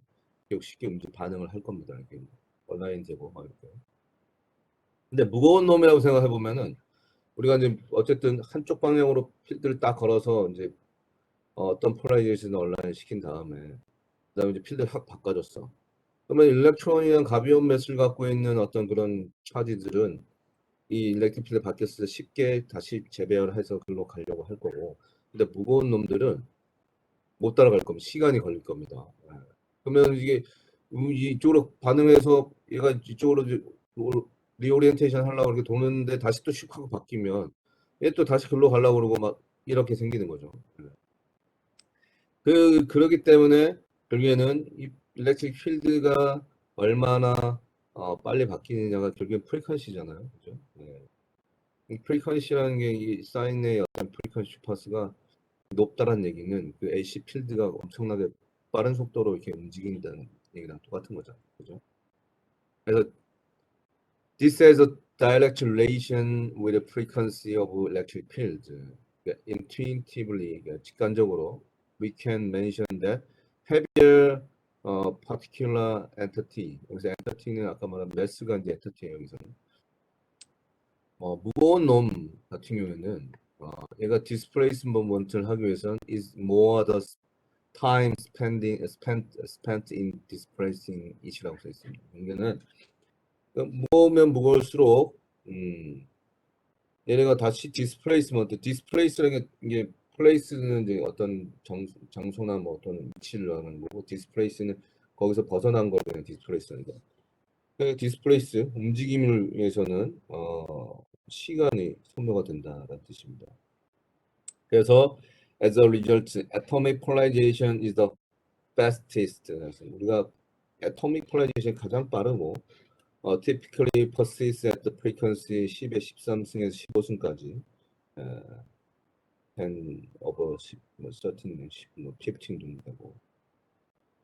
쉽게 반응을 할 겁니다. 이렇게 온라인 되고 막 이렇게. 근데 무거운 놈이라고 생각해 보면은 우리가 이제 어쨌든 한쪽 방향으로 필드를 딱 걸어서 이제 어떤 폴라리제이션을 온라인 시킨 다음에 그다음에 이제 필드를 확 바꿔줬어. 그러면 일렉트론이랑 가벼운 매스를 갖고 있는 어떤 그런 차지들은 이 일렉트릭 필드 바뀌었을 때 쉽게 다시 재배열해서 글로 가려고 할 거고, 근데 무거운 놈들은 못 따라갈 겁니다. 시간이 걸릴 겁니다. 그러면 이게 이쪽으로 반응해서 얘가 이쪽으로 리오리엔테이션 하려고 이렇게 도는데 다시 또 슉 하고 바뀌면 얘 또 다시 글로 가려고 그러고 막 이렇게 생기는 거죠. 그러기 때문에 결국에는 이 일렉트릭 필드가 얼마나 빨리 바뀌느냐가 결국엔 프리퀀시잖아요. 그죠? 이 프리퀀시라는 게 이 사인의 어떤 프리퀀시 주파수가 높다는 얘기는 그 AC 필드가 엄청나게 빠른 속도로 이렇게 움직인다는 얘기랑 똑같은 거죠. 그죠? 그래서 this has a direct relation with the frequency of electric fields. 그러니까 intuitively, 그러니까 직관적으로 we can mention that heavier particular entity. 여기서 entity는 아까 말한 mass가 이제 entity예요. 여기서는 무거운 놈 같은 경우에는 얘가 displacement을 하기 위해서는 is more the time spent in displacing it이라고 써 있습니다. 이게는 무거우면 무거울수록 얘네가 다시 displace라는 게 place는 이제 어떤 장소나 뭐 어떤 위치를 하는 거고, displace는 거기서 벗어난 거를 displace입니다. 디스플레이스 움직임을 위해서는 시간이 소모가 된다는 뜻입니다. 그래서 as a result, atomic polarization is the fastest. 우리가 atomic polarization 가장 빠르고 typically persists at the frequency 10의 13승에서 15승까지 10 over 10, 13, 15 정도 되고.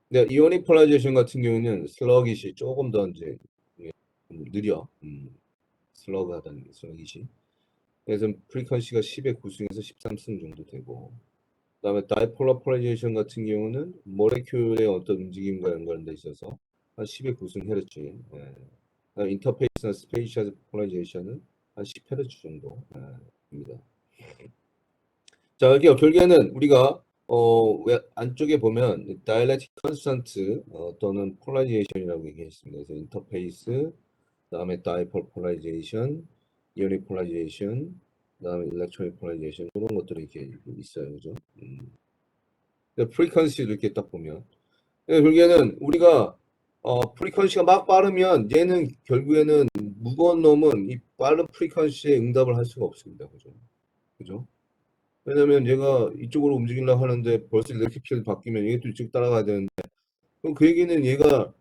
근데 이오닉 폴라리제이션 같은 경우는 슬러깃이 조금 더 이제 느려. 슬러그하다는 슬러깃이. 그래서 프리퀀시가 10의 9승에서 13승 정도 되고, 그다음에 다이폴라 폴라리제이션 같은 경우는 모레큘의 어떤 움직임과 연관돼 있어서 한 10의 9승 헤르츠. 인터페이스나 스페이셜 폴라리제이션은 한 10헤르츠 정도입니다. 자, 여기 결국에는 우리가 안쪽에 보면 다이렉틱 컨스턴트 또는 폴라리제이션이라고 얘기했습니다. 그래서 인터페이스, 그다음에 dipole polarization, ionic polarization, 그다음에 electronic polarization 이런 것들이 이렇게 있어요, 그죠? 프리퀀시를 이렇게 딱 보면, 결국에는 우리가 프리퀀시가 막 빠르면 얘는 결국에는 무거운 놈은 이 빠른 프리퀀시에 응답을 할 수가 없습니다, 그죠? 그죠? 왜냐면 얘가 이쪽으로 움직이려고 하는데 벌써 일렉트릭 필드 바뀌면 이게 또 이쪽 따라가야 되는데, 그럼 그 얘기는 얘가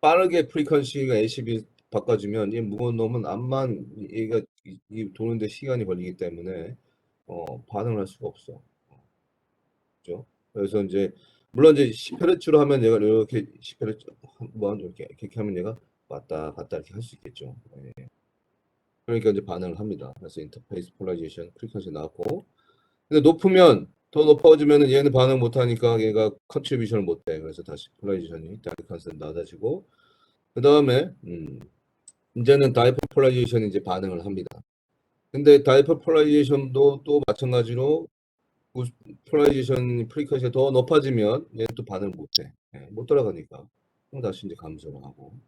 빠르게 프리퀀시가 ACB 바꿔지면 얘 무거운 놈은 암만 얘가 이 도는데 시간이 걸리기 때문에 반응을 할 수가 없어. 그죠? 그래서 이제 물론 이제 10Hz로 하면 얘가 이렇게 10Hz 한번 이렇게 하면 얘가 왔다 갔다 이렇게 할 수 있겠죠. 예. 그러니까 이제 반응을 합니다. 그래서 인터페이스 폴라리제이션 프리퀀시 나왔고, 근데 높으면 더 높아지면은 얘는 반응 못 하니까 얘가 컨트리뷰션을 못 해. 그래서 다시 폴라리제이션이 다이컨스는 낮아지고, 그 다음에 이제는 다이폴 폴라리제이션이 이제 반응을 합니다. 근데 다이폴 폴라리제이션도 또 마찬가지로 폴라리제이션 프리퀀시가 더 높아지면 얘는 또 반응을 못 해. 예, 못 따라가니까. 그럼 다시 이제 감소를 하고.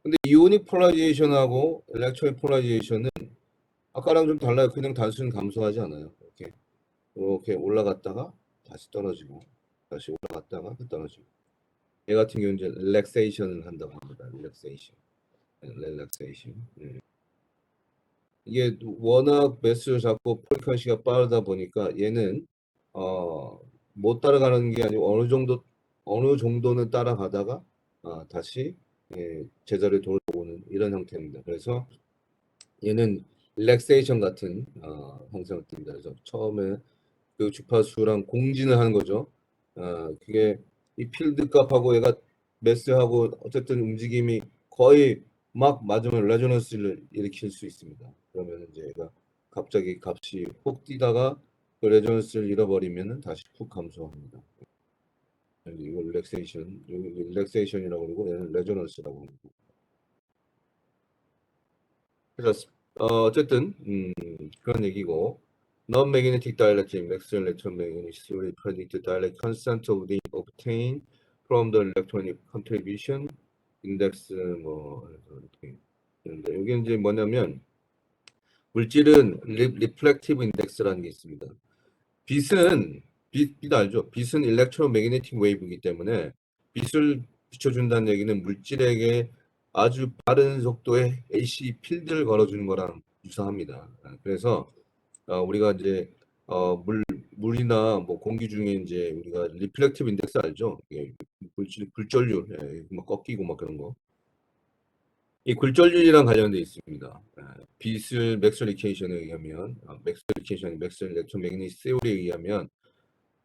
근데 이오닉 폴라리제이션하고 일렉트로닉 폴라리제이션은 아까랑 좀 달라요. 그냥 단순히 감소하지 않아요. 이렇게 올라갔다가 다시 떨어지고, 다시 올라갔다가 떨어지고. 얘 같은 경우는 이제 릴렉세이션을 한다고 합니다. 릴렉세이션. 이게 워낙 매스를 잡고 프리퀀시가 빠르다 보니까 얘는 못 따라가는 게 아니고 어느 정도는 따라가다가 다시 제자리에 돌아오는 이런 형태입니다. 그래서 얘는 릴렉세이션 같은 형상을 띱니다. 그래서 처음에 그 주파수랑 공진을 하는 거죠. 그게 이 필드 값하고 얘가 매스하고 어쨌든 움직임이 거의 막 맞으면 레조넌스를 일으킬 수 있습니다. 그러면 이제 얘가 갑자기 값이 훅 뛰다가 그 레조넌스를 잃어버리면은 다시 훅 감소합니다. 이거 릴렉세이션이라고 그러고 얘는 레조넌스라고 그러고. 그래서 어쨌든 그런 얘기고. Non-magnetic dielectric maximum electromagnetic theory predict dielectric constant of the obtained from the electronic contribution index 뭐 이렇게 있는데 이게 이제 뭐냐면 물질은 reflective index라는 게 있습니다. 빛 알죠? 빛은 electromagnetic wave이기 때문에 빛을 비춰준다는 얘기는 물질에게 아주 빠른 속도의 AC 필드를 걸어주는 거랑 유사합니다. 그래서 우리가 이제 물이나 뭐 공기 중에 이제 우리가 리플렉티브 인덱스 알죠? 예, 굴절률, 막 꺾이고 막 그런 거. 이 굴절률이랑 관련돼 있습니다. 빛을 맥스웰 이퀘이션에 의하면, 맥스웰 일렉트로매그니틱 세오리에 의하면,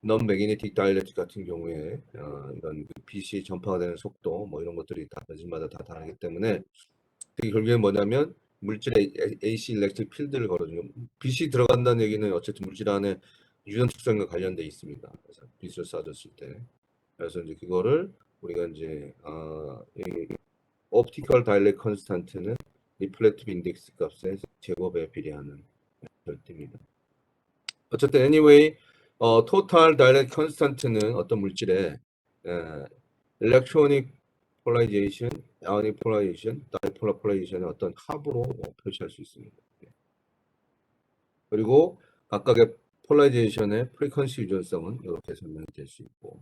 non magnetic dielectric 같은 경우에 이런 그 빛이 전파가 되는 속도, 뭐 이런 것들이 다 매질마다 다 다르기 때문에 그게 결국엔 뭐냐면 물질의 AC 일렉트릭 필드를 걸어주는 빛이 들어간다는 얘기는 어쨌든 물질 안에 유전 특성과 관련돼 있습니다. 그래서 빛을 쏴줬을 때 그래서 이제 그거를 우리가 이제 옵티컬 다일렉 컨스탄트는 리플렉티브 인덱스 값의 제곱에 비례하는 절대입니다. 어쨌든 anyway 토탈 다일렉 컨스탄트는 어떤 물질의 일렉트로닉 폴라리제이션, 아오닉 폴라리제이션, 다이폴라 폴라리제이션의 어떤 합으로 표시할 수 있습니다. 그리고 각각의 폴라리제이션의 프리퀀시 유전성은 이렇게 설명이 될 수 있고,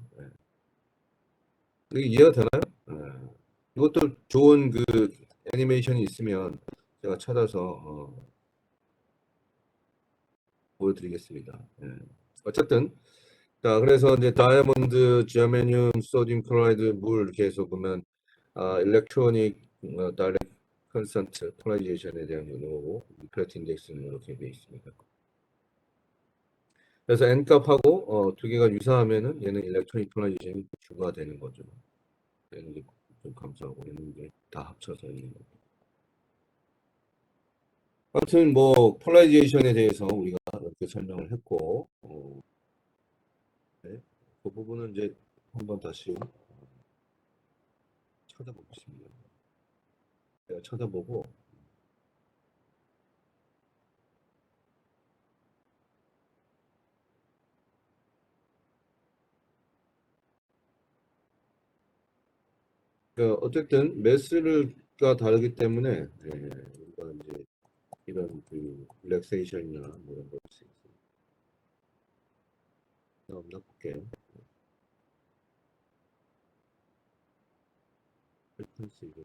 이게 이해가 되나요? 이것도 좋은 그 애니메이션이 있으면 제가 찾아서 보여드리겠습니다. 어쨌든 자 그래서 이제 다이아몬드, 지아메늄, 소디움 클로라이드, 물 이렇게 해서 보면 일렉트로닉 다이렉 컨스턴트 폴라리제이션에 대한 거고 리플렉트 인덱스는 이렇게 되어 있습니다. 그래서 n 값하고 두 개가 유사하면은 얘는 일렉트로닉 폴라리제이션이 주가 되는 거죠. 얘는 이제 좀 감소하고 얘는 이제 다 합쳐서 있는 거고. 아무튼 뭐 폴라리제이션에 대해서 우리가 이렇게 설명을 했고 그 부분은 이제 한번 다시 찾아보겠습니다. 제가 찾아보고 어쨌든 매스를 가 다르기 때문에 우리가 이제 이런 그 릴렉세이션이나 뭐 이런 걸 수 있어요. 없나 볼게요. 프리퀀시.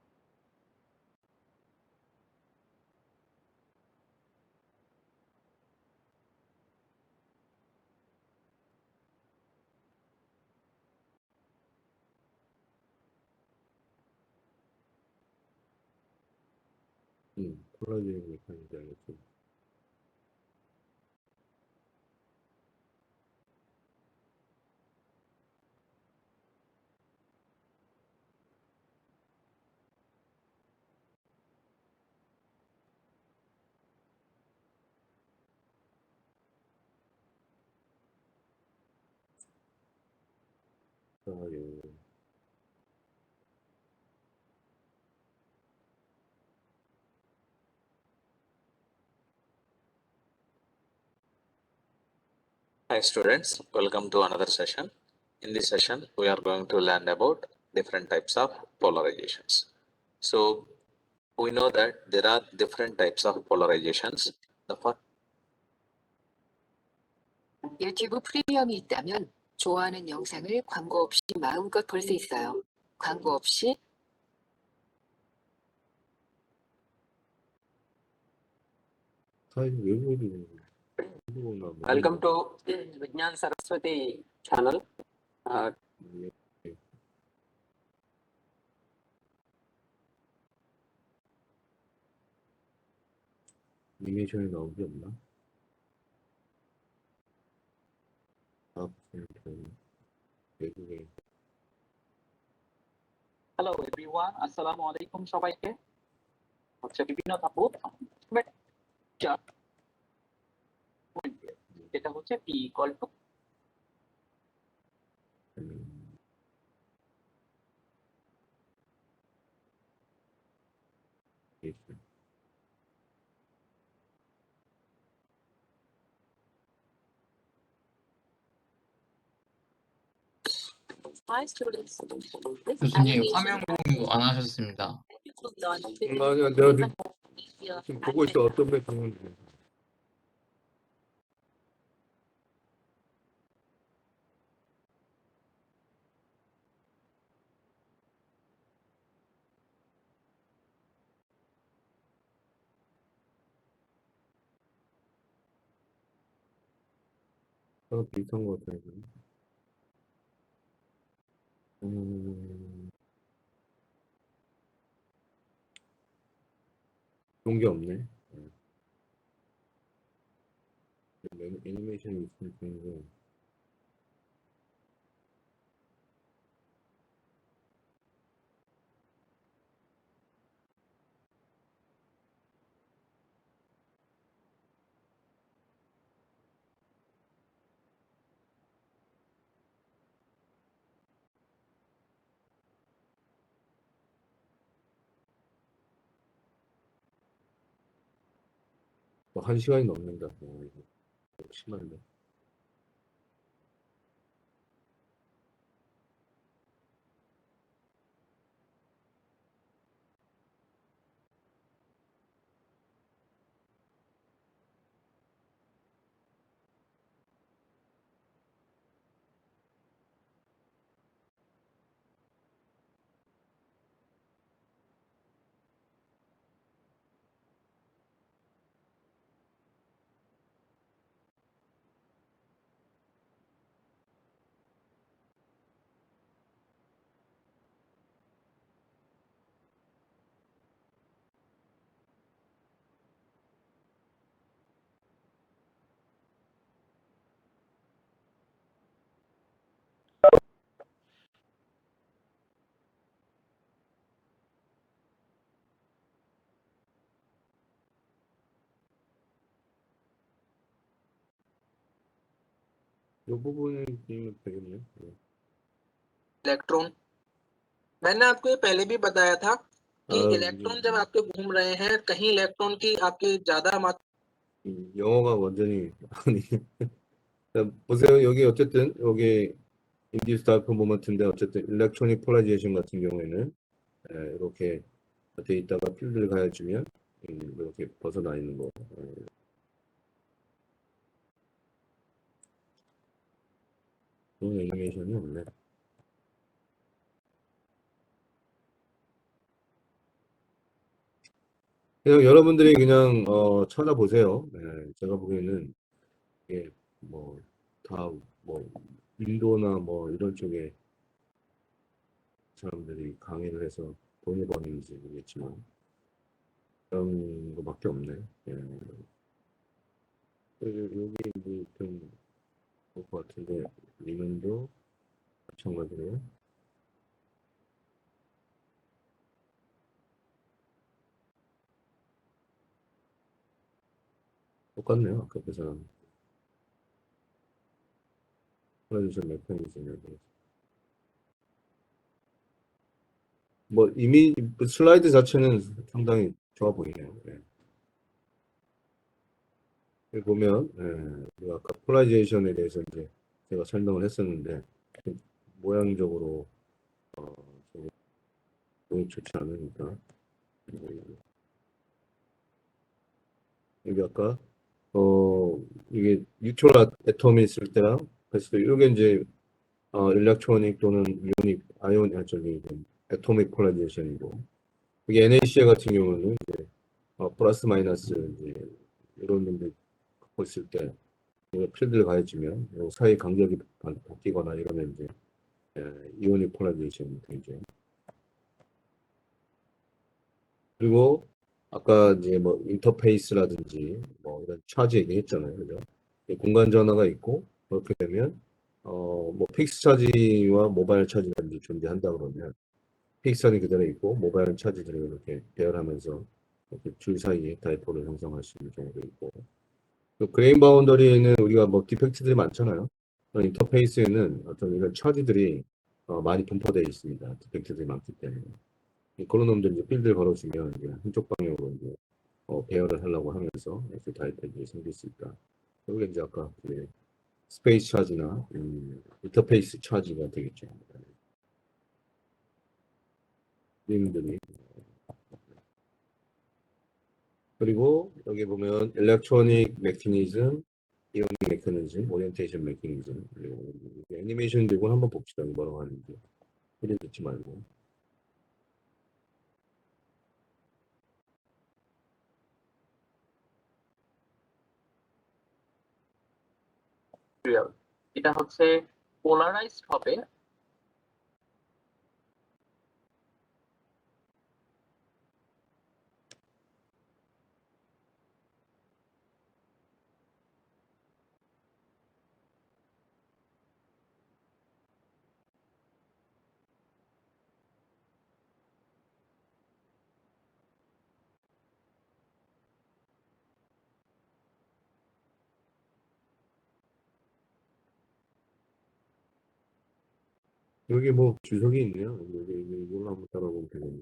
콜라겐 메커니즘 알겠죠. 콜라겐. Hi students, welcome to another session. In this session, we are going to learn about different types of polarizations. So we know that there are different types of polarizations. The first 유튜브 프리미엄이 있다면 좋아하는 영상을 광고 없이 마음껏 볼 수 있어요. 광고 없이 사실 외국어도 한국어나 뭐 Welcome to Vijnan Saraswati channel. 예, 예. 애니메이션이 나온 게 없나? 외국에 Hello everyone, আসসালামু আলাইকুম সবাইকে। হচ্ছে বিভিন্ন ধাপ যেটা হচ্ছে P equal to 있어요. 교수님 화면 공유 안 하셨습니다. 아니야, 내가 지금 보고 있어. 어떤 배 보는지. 비슷한 것 같아요. 좋은 게 없네. 애니메이션이 있으면 좋은데. 뭐 1시간이 넘는다. 이거 심한데. 이 부분이 되겠네요. इलेक्ट्रॉन मैंने आपको ये पहले भी बताया था कि 아, इलेक्ट्रॉन जब आपके घूम रहे हैं कहीं इलेक्ट्रॉन की आपके ज्यादा मात्रा 영어가 완전히 아니. 자, 보세요. 여기 어쨌든 여기 인디스 다이폰 모먼트인데 어쨌든 일렉트로닉 폴라리제이션 같은 경우에는 이렇게 데이터가 필드를 가해주면 이렇게 벗어나 있는 거. 그런 애니메이션이 없네. 그냥 여러분들이 그냥 찾아보세요. 네, 제가 보기에는 이게 뭐 다 뭐 인도나 뭐 이런 쪽에 사람들이 강의를 해서 돈을 버는지 모르겠지만 그런 거밖에 없네. 예. 여기 이제 좀볼것 같은데 리면도 마찬가지로 똑같네요. 아까 그 사람 프로듀션 메커니즘에 대해서. 뭐 이미 슬라이드 자체는 상당히 좋아 보이네요. 예. 여기 보면 그 아까 폴라리제이션에 대해서 이제 제가 설명을 했었는데 모양적으로 너무 좋지 않으니까 여기 아까 이게 뉴트럴 애텀이 있을 때랑 그래서 이게 이제 일렉트로닉 또는 이오닉 아이온 저기 애토믹 폴라리제이션이고 이게 NaCl 같은 경우는 이제 플러스 마이너스 이제 이런 놈들 갖고 있을 때 이거 필드를 가해주면 요 사이 간격이 바뀌거나 이러면 이제 이오닉 폴라리제이션이 되죠. 그리고 아까 이제 뭐 인터페이스라든지 뭐 이런 차지 얘기했잖아요, 그죠? 공간 전화가 있고 그렇게 되면 뭐 픽스 차지와 모바일 차지가 이제 존재한다 그러면 픽스 차지 그대로 있고 모바일 차지들이 이렇게 배열하면서 이렇게 줄 사이에 다이포를 형성할 수 있는 경우도 있고 또 그레인 바운더리에는 우리가 뭐 디펙트들이 많잖아요. 인터페이스에는 어떤 이런 차지들이 많이 분포되어 있습니다. 디펙트들이 많기 때문에. 그런 놈들 이제 필드를 걸어주면 이제 한쪽 방향으로 이제 배열을 하려고 하면서 이렇게 다이패드가 생길 수 있다. 그게 이제 아까 그 스페이스 차지나 인터페이스 차지가 되겠죠. 님들이 그리고 여기 보면 일렉트로닉 메커니즘, 이오닉 메커니즘, 오리엔테이션 메커니즘 그리고 애니메이션 들고 한번 봅시다. 뭐라고 하는지 소리 듣지 말고. এটা হচ্ছে পোলারাইজড হবে 여기 뭐 주석이 있네요. 여기 이걸로 한번 따라보면 되겠네.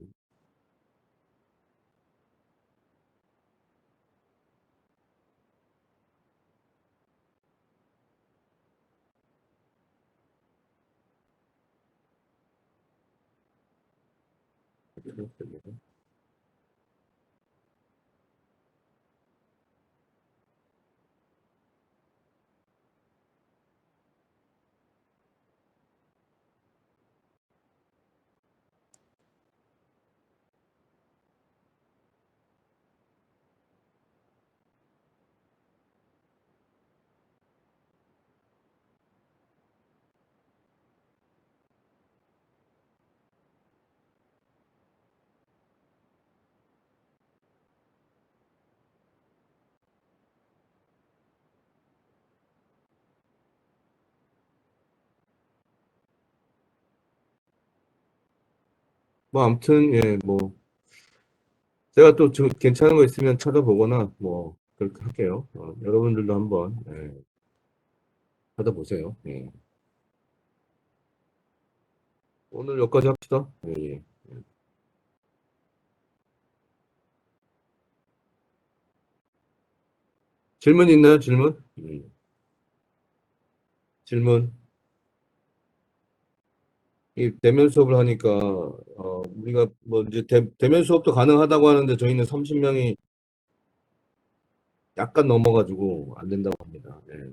뭐 아무튼 뭐 제가 또 괜찮은 거 있으면 찾아보거나 뭐 그렇게 할게요. 여러분들도 한번 찾아보세요. 예. 오늘 여기까지 합시다. 예. 질문 있나요? 질문? 질문. 이 대면 수업을 하니까 우리가 뭐 이제 대면 수업도 가능하다고 하는데 저희는 30명이 약간 넘어가지고 안 된다고 합니다. 예.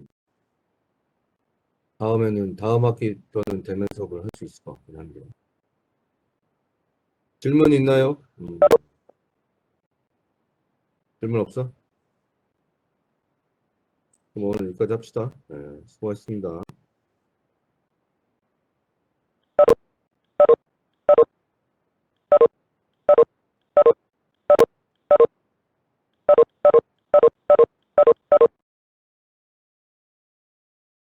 다음 학기부터는 대면 수업을 할 수 있을 것 같긴 한데. 질문 있나요? 질문 없어? 그럼 오늘 여기까지 합시다. 네, 수고하셨습니다.